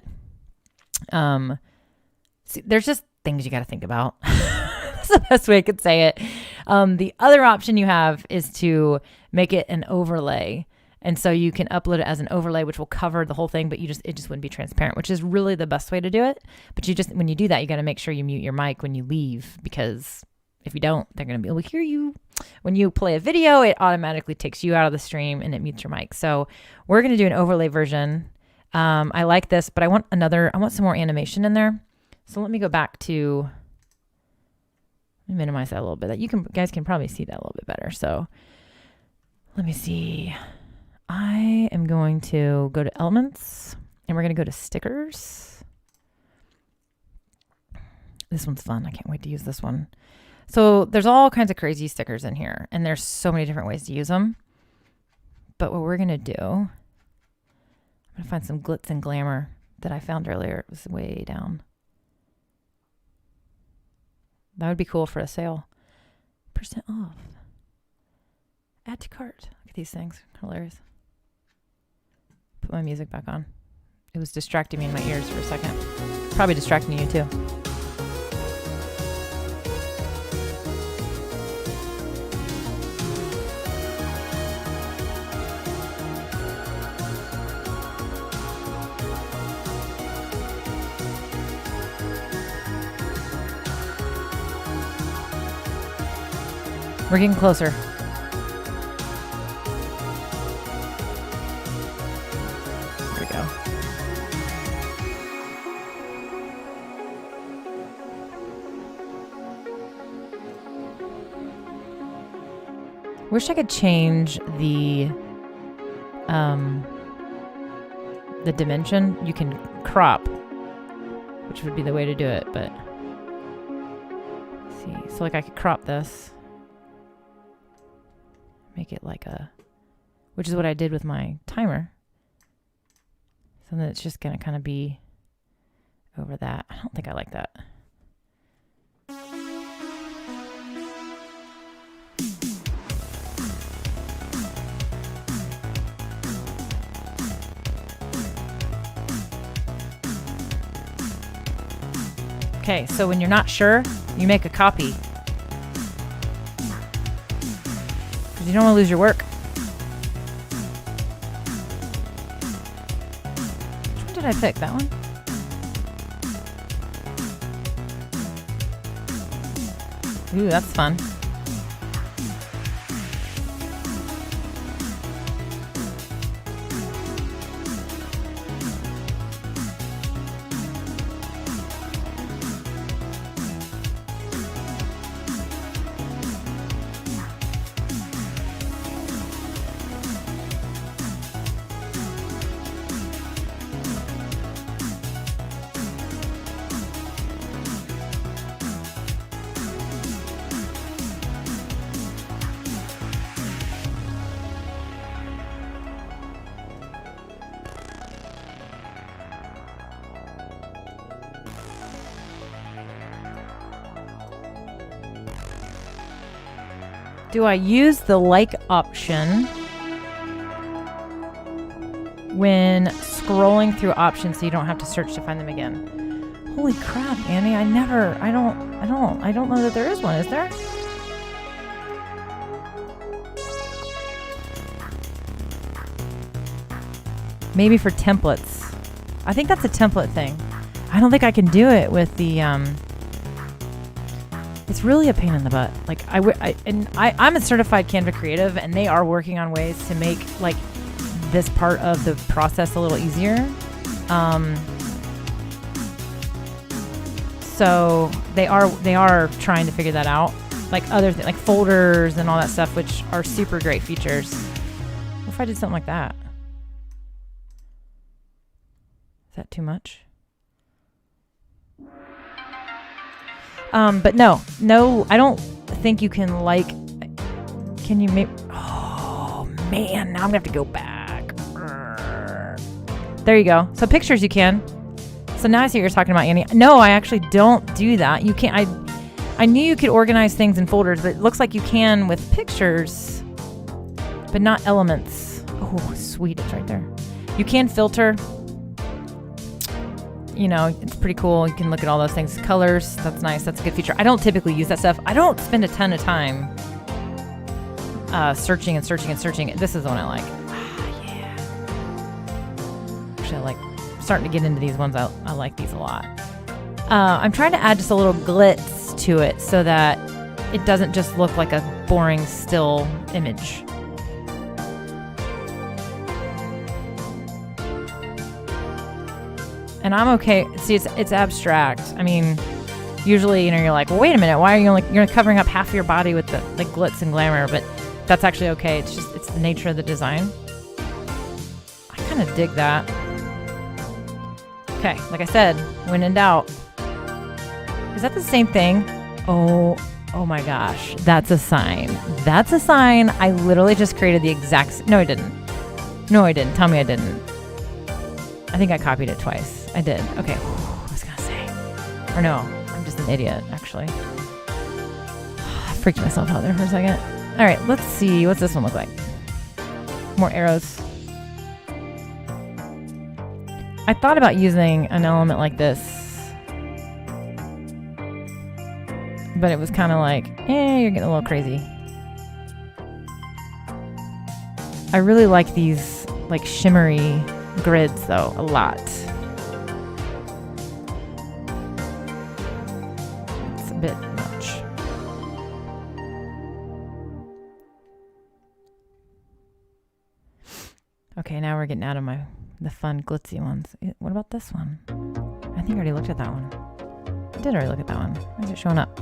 there's just things you got to think about. That's the best way I could say it. The other option you have is to make it an overlay. And so you can upload it as an overlay, which will cover the whole thing, but it just wouldn't be transparent, which is really the best way to do it. But when you do that, you got to make sure you mute your mic when you leave, because if you don't, they're going to be able to hear you. When you play a video, it automatically takes you out of the stream and it mutes your mic. So we're going to do an overlay version. I like this, but I want some more animation in there. So let me go back to, let me minimize that a little bit. Guys can probably see that a little bit better. So let me see. I am going to go to elements and we're going to go to stickers. This one's fun. I can't wait to use this one. So there's all kinds of crazy stickers in here, and there's so many different ways to use them. But what we're going to do, I'm going to find some glitz and glamour that I found earlier. It was way down. That would be cool for a sale. % off. Add to cart. Look at these things. Hilarious. Put my music back on. It was distracting me in my ears for a second. Probably distracting you too. We're getting closer. There we go. Wish I could change the dimension. You can crop, which would be the way to do it, but let's see. So I could crop this. Make it which is what I did with my timer. So then it's just going to kind of be over that. I don't think I like that. Okay, so when you're not sure, you make a copy. You don't want to lose your work. Which one did I pick? That one? Ooh, that's fun. Do I use the like option when scrolling through options so you don't have to search to find them again? Holy crap, Annie, I don't know that there is one, is there? Maybe for templates. I think that's a template thing. I don't think I can do it with the, it's really a pain in the butt. Like I'm a certified Canva creative, and they are working on ways to make like this part of the process a little easier. So they are trying to figure that out. Like other things, like folders and all that stuff, which are super great features. What if I did something like that? Is that too much? But no, I don't think you can like, can you make, oh man, now I'm gonna have to go back. There you go. So pictures you can. So now I see what you're talking about, Annie. No, I actually don't do that. You can't, I knew you could organize things in folders, but it looks like you can with pictures, but not elements. Oh, sweet, it's right there. You can filter. You know, it's pretty cool. You can look at all those things. Colors, that's nice. That's a good feature. I don't typically use that stuff. I don't spend a ton of time searching and searching and searching. This is the one I like. Yeah. Actually, I like starting to get into these ones. I like these a lot. I'm trying to add just a little glitz to it so that it doesn't just look like a boring still image. And I'm okay. See, it's abstract. I mean, usually, you know, you're like, well, wait a minute, why are you you're covering up half of your body with the like glitz and glamour? But that's actually okay. It's the nature of the design. I kind of dig that. Okay, like I said, when in doubt. Is that the same thing? Oh my gosh, that's a sign. That's a sign. I literally just created the exact. No, I didn't. No, I didn't. Tell me I didn't. I think I copied it twice. I did. Okay. I was gonna say. Or no, I'm just an idiot, actually. I freaked myself out there for a second. All right, let's see. What's this one look like? More arrows. I thought about using an element like this, but it was kind of like, you're getting a little crazy. I really like these like shimmery grids though, a lot. It's a bit much. Okay, now we're getting out of the fun glitzy ones. What about this one? I think I already looked at that one. I did already look at that one. Why is it showing up?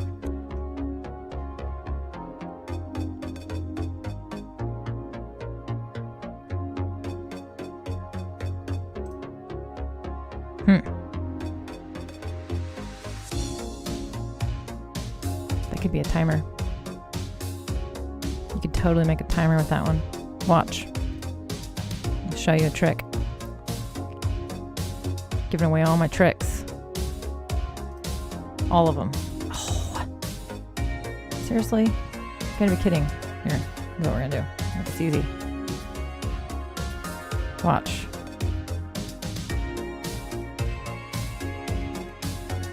That could be a timer. You could totally make a timer with that one. Watch. I'll show you a trick. Giving away all my tricks. All of them. Oh. Seriously? You gotta be kidding. Here, here's what we're gonna do. It's easy. Watch.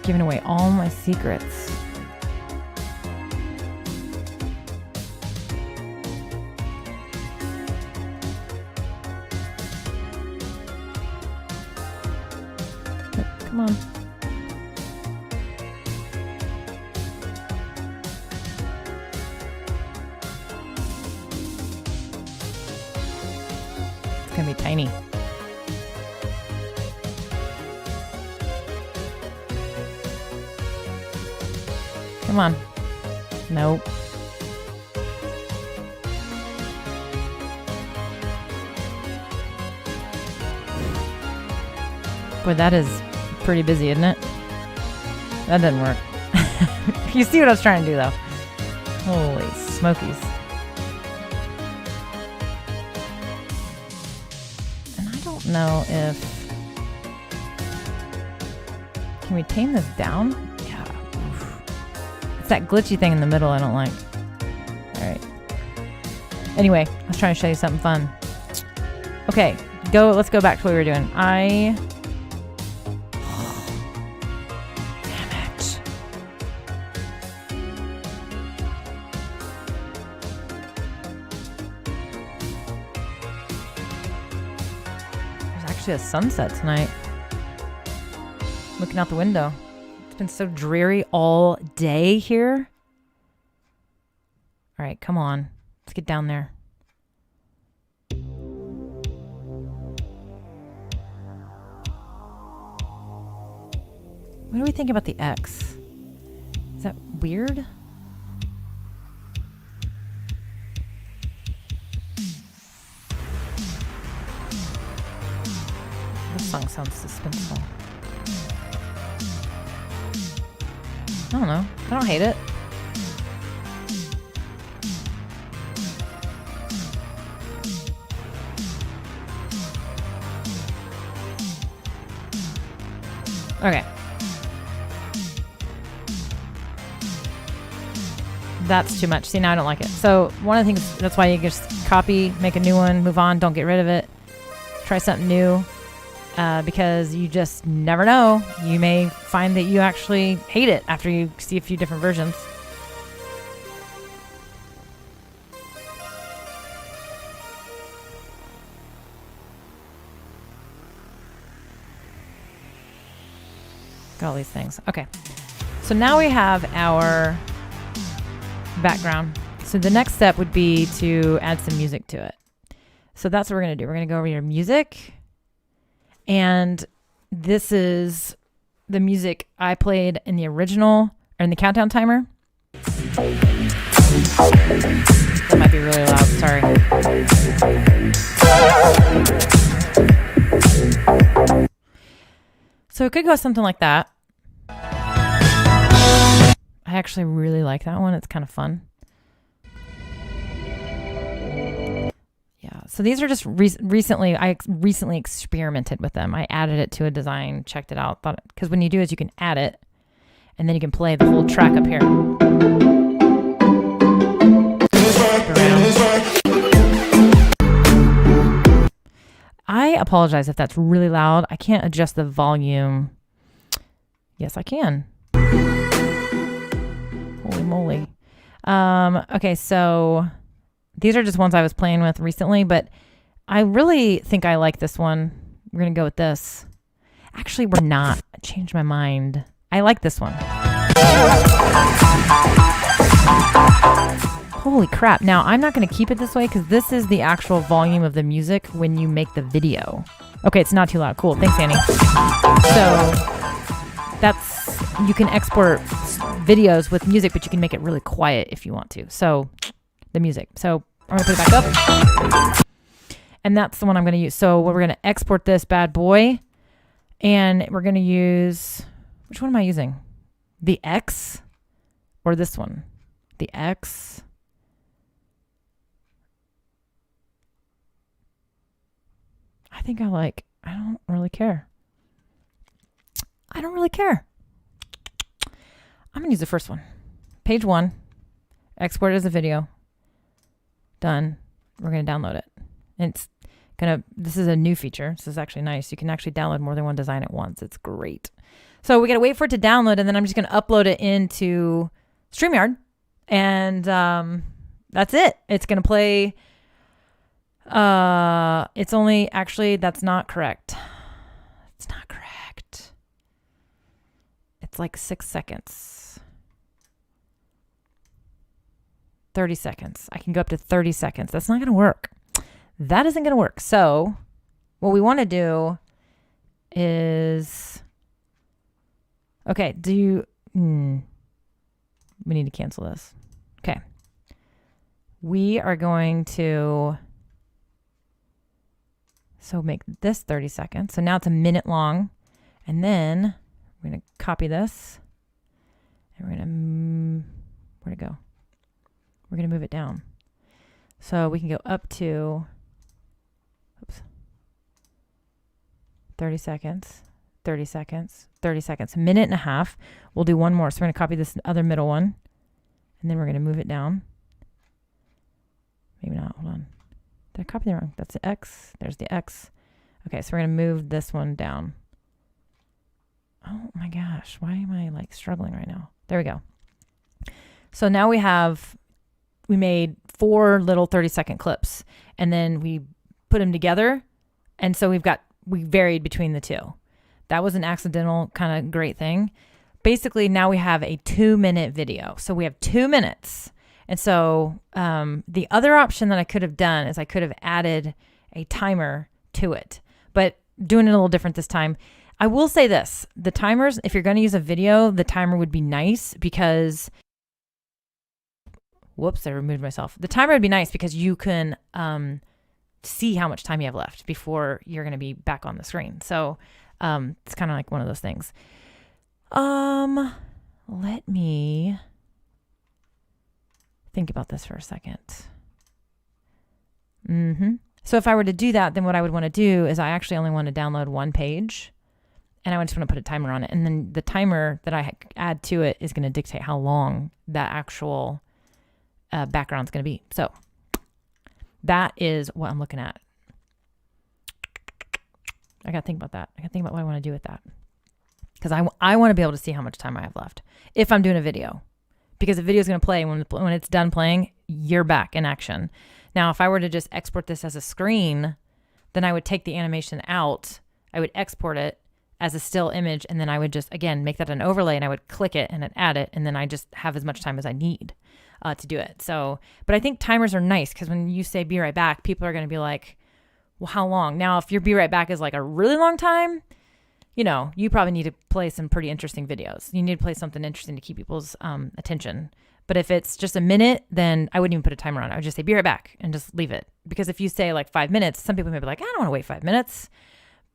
Giving away all my secrets. Come on. It's gonna be tiny. Come on. Nope. Boy, that is pretty busy, isn't it? That didn't work. You see what I was trying to do, though. Holy smokies. And I don't know if... Can we tame this down? Yeah. It's that glitchy thing in the middle I don't like. All right. Anyway, I was trying to show you something fun. Okay, let's go back to what we were doing. Damn it. There's actually a sunset tonight. Looking out the window. It's been so dreary all day here. All right, come on. Let's get down there. What do we think about the X? Is that weird? This song sounds suspenseful. I don't know. I don't hate it. Okay. That's too much. See, now I don't like it. So one of the things, that's why you just copy, make a new one, move on, don't get rid of it. Try something new. Because you just never know. You may find that you actually hate it after you see a few different versions. Got all these things. Okay. So now we have our background. So the next step would be to add some music to it. So that's what we're going to do. We're going to go over your music. And this is the music I played in the original, or in the countdown timer. That might be really loud, sorry. So it could go something like that. I actually really like that one. It's kind of fun. Yeah, so these are just recently, I recently experimented with them. I added it to a design, checked it out, thought, because when you do is you can add it, and then you can play the whole track up here. I apologize if that's really loud. I can't adjust the volume. Yes, I can. Holy moly. Okay, so these are just ones I was playing with recently, but I really think I like this one. We're going to go with this. Actually, we're not. I changed my mind. I like this one. Holy crap. Now, I'm not going to keep it this way because this is the actual volume of the music when you make the video. Okay, it's not too loud. Cool. Thanks, Annie. So you can export videos with music, but you can make it really quiet if you want to. So the music. So I'm going to put it back up. And that's the one I'm going to use. So we're going to export this bad boy. And we're going to use, which one am I using? The X or this one? The X. I don't really care. I don't really care. I'm going to use the first one. Page 1. Export it as a video. Done. We're going to download it. And this is a new feature. This is actually nice. You can actually download more than one design at once. It's great. So we got to wait for it to download, and then I'm just going to upload it into StreamYard. And that's it. It's going to play. It's only, actually, that's not correct. It's not correct. It's like 6 seconds. 30 seconds. I can go up to 30 seconds. That's not going to work. That isn't going to work. So what we want to do is, okay, we need to cancel this. Okay. We are going to, so make this 30 seconds. So now it's a minute long. And then we're going to copy this. And we're going to, where'd it go? We're going to move it down. So we can go up to, 30 seconds, 30 seconds, 30 seconds, a minute and a half. We'll do one more. So we're going to copy this other middle one. And then we're going to move it down. Maybe not. Hold on. Did I copy that wrong? That's the X. There's the X. Okay, so we're going to move this one down. Oh my gosh. Why am I like struggling right now? There we go. So now we made 4 little 30-second clips, and then we put them together. And so we varied between the two. That was an accidental kind of great thing. Basically, now we have a 2-minute video. So we have 2 minutes. And so the other option that I could have done is I could have added a timer to it, but doing it a little different this time. I will say this, the timers, if you're going to use a video, the timer would be nice because, whoops, I removed myself. The timer would be nice because you can see how much time you have left before you're going to be back on the screen. So it's kind of like one of those things. Let me think about this for a second. So if I were to do that, then what I would want to do is I actually only want to download 1 page, and I just want to put a timer on it. And then the timer that I add to it is going to dictate how long that actual background is going to be. So that is what I'm looking at. I got to think about that. I got to think about what I want to do with that. Because I want to be able to see how much time I have left if I'm doing a video. Because the video is going to play. When it's done playing, you're back in action. Now, if I were to just export this as a screen, then I would take the animation out. I would export it as a still image, and then I would just, again, make that an overlay, and I would click it and then add it, and then I just have as much time as I need to do it. So, but I think timers are nice because when you say be right back, people are going to be like, well, how long? Now, if your be right back is like a really long time, you probably need to play some pretty interesting videos. You need to play something interesting to keep people's attention. But if it's just a minute, then I wouldn't even put a timer on it. I would just say, be right back, and just leave it. Because if you say like 5 minutes, some people may be like, I don't want to wait 5 minutes.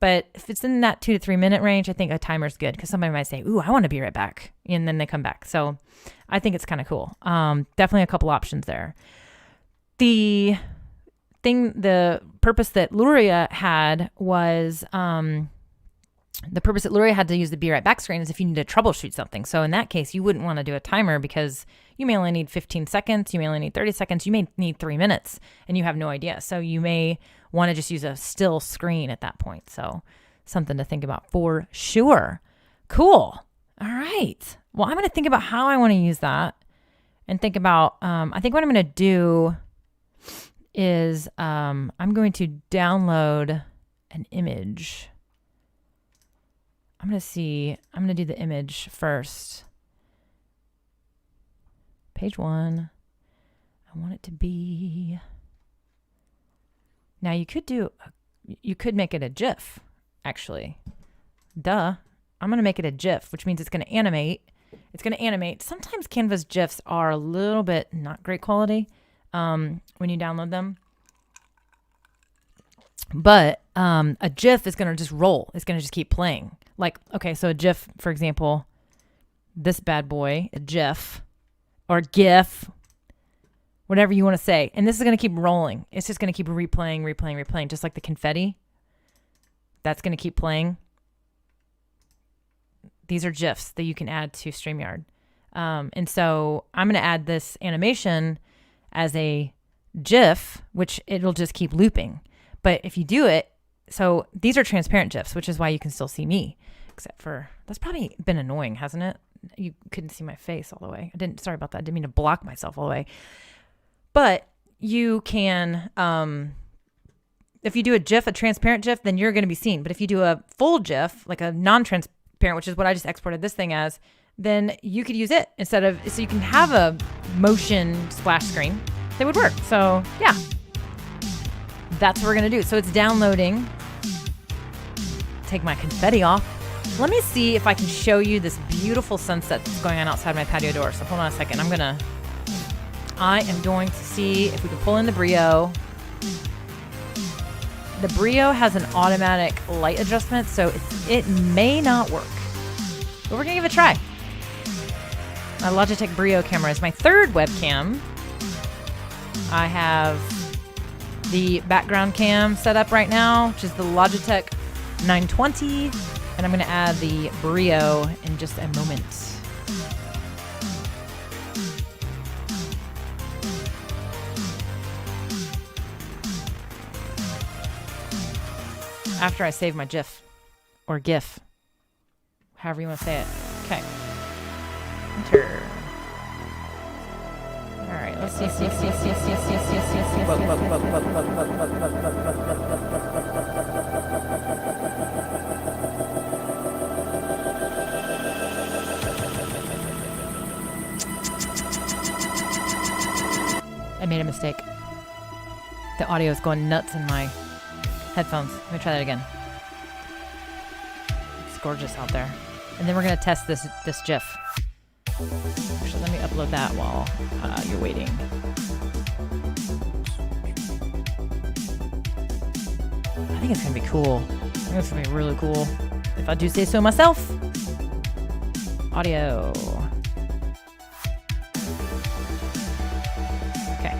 But if it's in that 2 to 3 minute range, I think a timer is good because somebody might say, ooh, I want to be right back. And then they come back. So I think it's kind of cool. Definitely a couple options there. The purpose that Luria had was... the purpose that Luria had to use the be right back screen is if you need to troubleshoot something. So in that case, you wouldn't want to do a timer because you may only need 15 seconds. You may only need 30 seconds. You may need 3 minutes and you have no idea. So you may want to just use a still screen at that point. So something to think about for sure. Cool. All right. Well, I'm going to think about how I want to use that and think about, I think what I'm going to do is I'm going to download an image. I'm going to do the image first. Page 1. I want it to be, now you could make it a GIF, actually. Duh. I'm going to make it a GIF, which means it's going to animate. Sometimes Canva's GIFs are a little bit not great quality when you download them. But a GIF is going to just roll. It's going to just keep playing. Like, okay, so a GIF, for example, this bad boy, a GIF or GIF, whatever you want to say. And this is going to keep rolling. It's just going to keep replaying, just like the confetti. That's going to keep playing. These are GIFs that you can add to StreamYard. And so I'm going to add this animation as a GIF, which it'll just keep looping. But if you do it, so these are transparent GIFs, which is why you can still see me, except for, that's probably been annoying, hasn't it? You couldn't see my face all the way. Sorry about that. I didn't mean to block myself all the way. But you can, if you do a GIF, a transparent GIF, then you're going to be seen. But if you do a full GIF, like a non-transparent, which is what I just exported this thing as, then you could use it instead of, so you can have a motion splash screen that would work. So yeah. That's what we're going to do. So it's downloading. Take my confetti off. Let me see if I can show you this beautiful sunset that's going on outside my patio door. So hold on a second. I am going to see if we can pull in the Brio. The Brio has an automatic light adjustment, so it may not work. But we're going to give it a try. My Logitech Brio camera is my third webcam. I have the background cam set up right now, which is the Logitech 920, and I'm going to add the Brio in just a moment. after I save my GIF or GIF, however you want to say it. Okay. Enter. All right, let's see. I made a mistake. The audio is going nuts in my headphones. Let me try that again. It's gorgeous out there. And then we're gonna test this GIF. Actually, let me upload that while you're waiting. I think it's gonna be cool. I think it's gonna be really cool. If I do say so myself. Audio. Okay.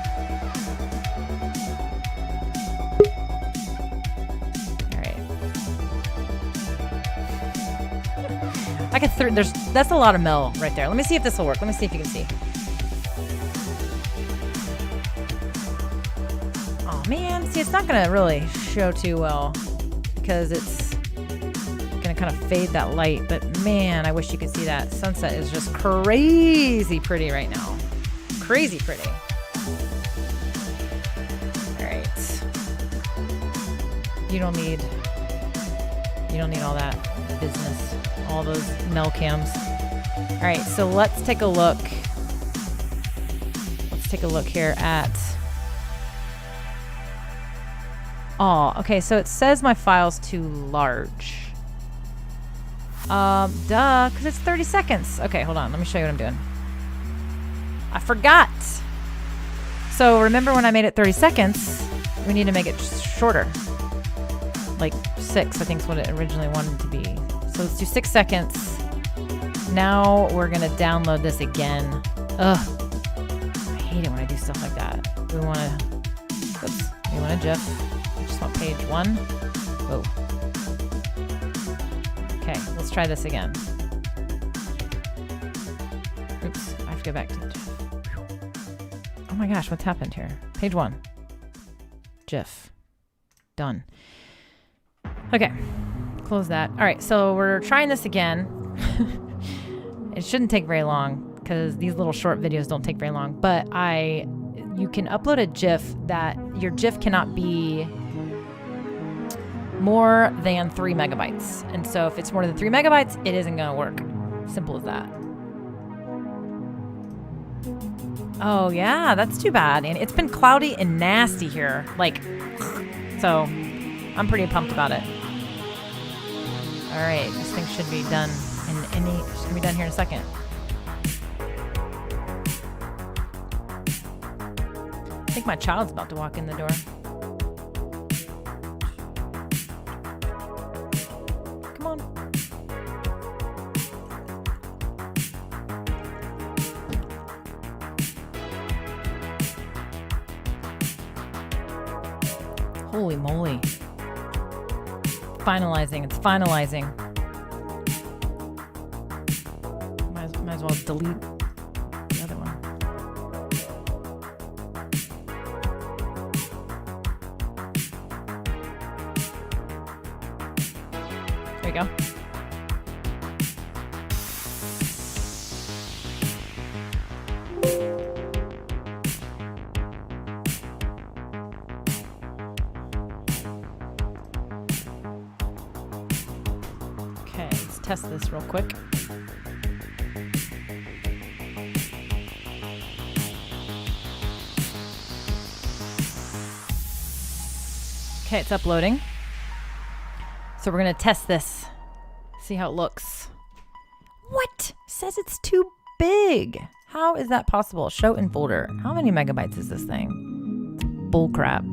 All right. I could that's a lot of Mel right there. Let me see if this will work. Let me see if you can see. Oh man, see, it's not gonna really show too well because it's gonna kind of fade that light, but man, I wish you could see that. Sunset is just crazy pretty right now. Crazy pretty. All right. You don't need all that business. All those Mel cams. All right, so let's take a look. Let's take a look here at. Oh, okay. So it says my file's too large. Duh, because it's 30 seconds. Okay, hold on. Let me show you what I'm doing. I forgot. So remember when I made it 30 seconds? We need to make it shorter. Like 6, I think is what it originally wanted to be. So let's do 6 seconds. Now we're gonna download this again. Ugh, I hate it when I do stuff like that. We want a GIF. We just want page 1. Whoa. Okay, let's try this again. Oops, I have to go back to the GIF. Oh my gosh, what's happened here? Page 1. GIF. Done. Okay. Close that. All right, so we're trying this again. It shouldn't take very long because these little short videos don't take very long, but you can upload a GIF that your GIF cannot be more than 3 megabytes. And so if it's more than 3 megabytes, it isn't gonna work. Simple as that. Oh yeah, that's too bad. And it's been cloudy and nasty here. Like, so I'm pretty pumped about it. All right, this thing should be done should be done here in a second. I think my child's about to walk in the door. Come on. Holy moly. Finalizing. It's finalizing. Might as well delete the other one. There you go. Okay, let's test this real quick. Okay, it's uploading. So we're gonna test this. See how it looks. What? It says it's too big. How is that possible? Show in folder. How many megabytes is this thing? Bullcrap.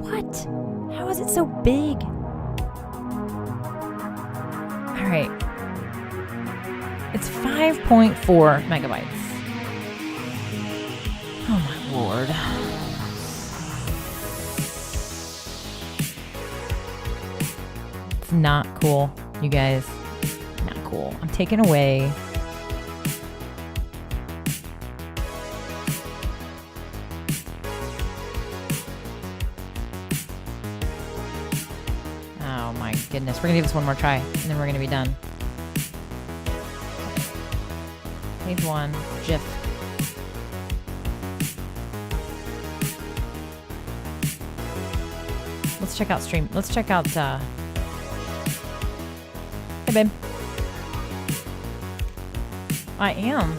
What? How is it so big? All right. It's 5.4 megabytes. Oh my lord. It's not cool, you guys. Not cool. I'm taking away. goodness. We're going to give this one more try, and then we're going to be done. Page 1, GIF. Let's check out Stream. Let's check out, hey, babe. I am.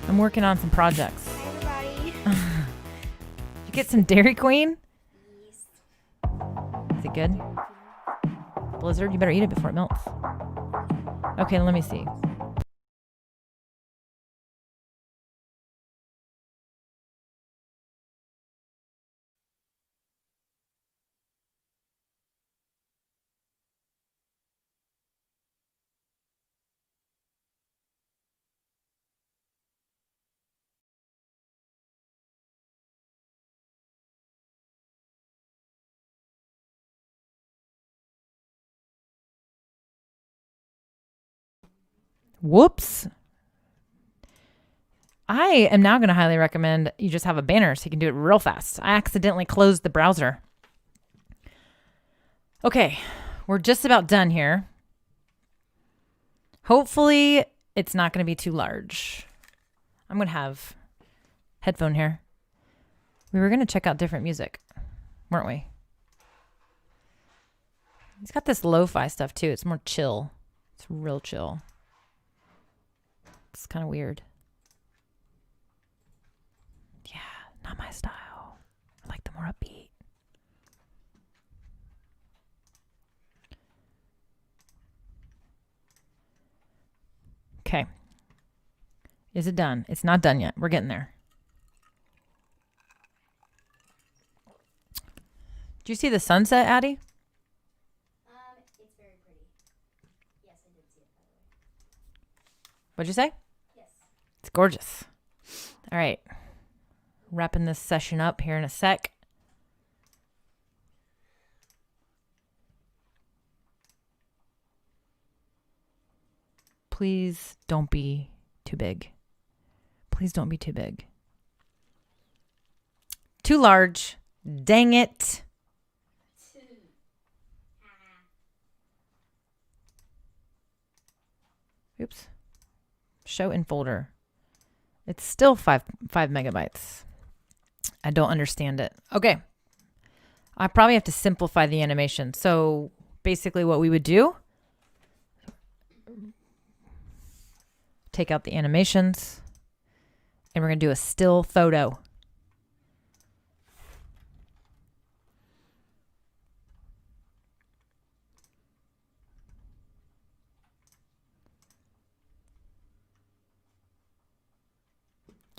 I'm working on some projects.
Hi, everybody.
You get some Dairy Queen?
Yes.
Is it good? Blizzard? You better eat it before it melts. Okay, let me see. Whoops. I am now going to highly recommend you just have a banner so you can do it real fast. I accidentally closed the browser. Okay, we're just about done here. Hopefully it's not going to be too large. I'm going to have headphone here. We were going to check out different music, weren't we? It's got this lo-fi stuff too. It's more chill. It's real chill. It's kind of weird. Yeah, not my style. I like the more upbeat. Okay. Is it done? It's not done yet. We're getting there. Do you see the sunset, Addie?
It's very pretty. Yes, I did see it, by the way.
What'd you say?
Yes.
It's gorgeous. All right. Wrapping this session up here in a sec. Please don't be too big. Please don't be too big. Too large. Dang it. Oops. Show in folder. It's still 5 megabytes. I don't understand it. Okay. I probably have to simplify the animation. So basically what we would do, take out the animations, and we're going to do a still photo.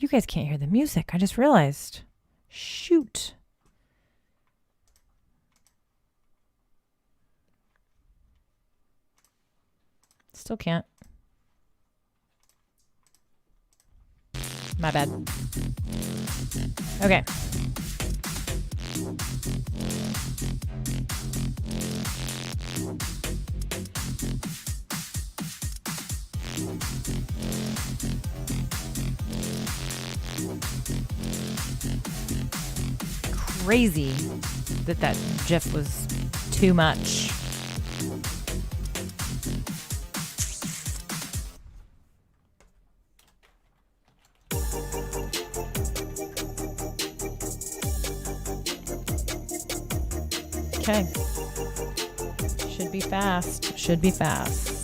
You guys can't hear the music. I just realized. Shoot. Still can't. My bad. Okay. Crazy that GIF was too much. Okay. Should be fast. Should be fast.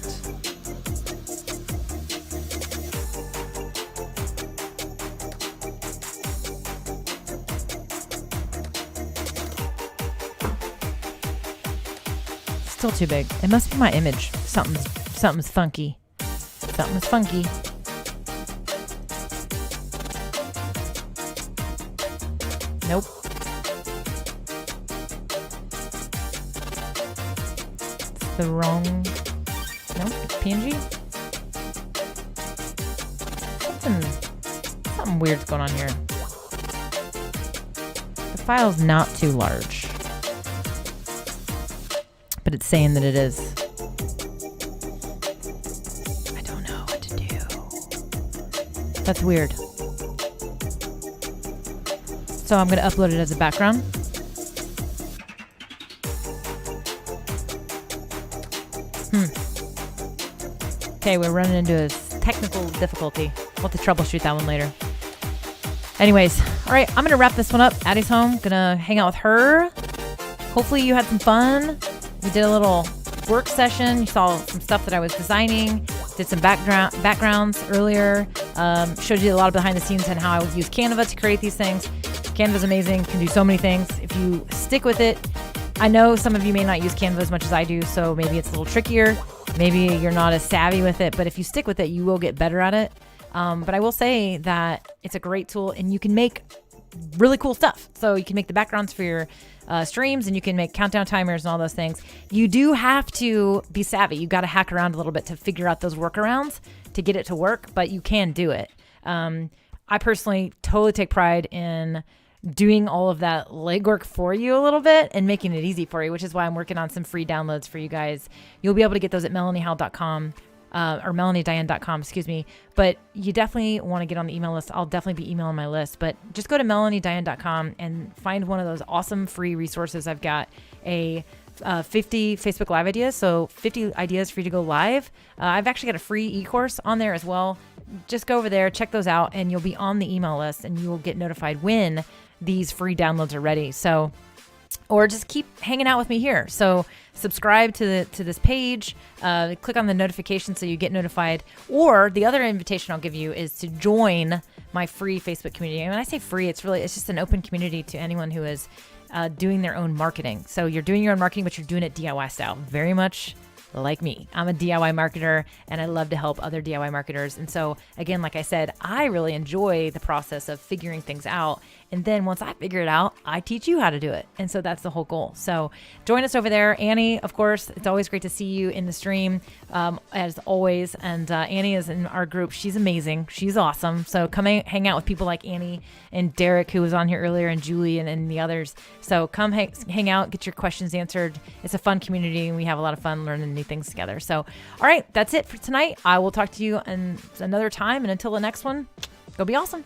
Still too big. It must be my image. Something's funky. Something's funky. Nope. It's the wrong. Nope. It's PNG. Something weird's going on here. The file's not too large, but it's saying that it is. I don't know what to do. That's weird. So I'm going to upload it as a background. Okay, we're running into a technical difficulty. We'll have to troubleshoot that one later. Anyways, all right, I'm going to wrap this one up. Addie's home. Going to hang out with her. Hopefully you had some fun. We did a little work session. You saw some stuff that I was designing. Did some backgrounds earlier. Showed you a lot of behind the scenes and how I would use Canva to create these things. Canva's amazing. Can do so many things. If you stick with it, I know some of you may not use Canva as much as I do, so maybe it's a little trickier. Maybe you're not as savvy with it, but if you stick with it, you will get better at it. But I will say that it's a great tool and you can make really cool stuff. So you can make the backgrounds for your streams and you can make countdown timers and all those things. You do have to be savvy. You got to hack around a little bit to figure out those workarounds to get it to work, but you can do it. I personally totally take pride in doing all of that legwork for you a little bit and making it easy for you, which is why I'm working on some free downloads for you guys. You'll be able to get those at melaniehowell.com. Or melaniediane.com, excuse me. But you definitely want to get on the email list. I'll definitely be emailing my list. But just go to melaniediane.com and find one of those awesome free resources. I've got a 50 Facebook Live ideas. So 50 ideas for you to go live. I've actually got a free e-course on there as well. Just go over there, check those out, and you'll be on the email list and you will get notified when these free downloads are ready. So, or just keep hanging out with me here. So subscribe to this page, click on the notification so you get notified. Or the other invitation I'll give you is to join my free Facebook community. And when I say free, it's just an open community to anyone who is doing their own marketing. So you're doing your own marketing, but you're doing it DIY style, very much like me. I'm a DIY marketer and I love to help other DIY marketers. And so again, like I said, I really enjoy the process of figuring things out. And then once I figure it out, I teach you how to do it. And so that's the whole goal. So join us over there. Annie, of course, it's always great to see you in the stream, as always. And Annie is in our group. She's amazing. She's awesome. So come hang out with people like Annie and Derek, who was on here earlier, and Julie and the others. So come hang out, get your questions answered. It's a fun community and we have a lot of fun learning new things together. So, all right, that's it for tonight. I will talk to you another time. And until the next one, go be awesome.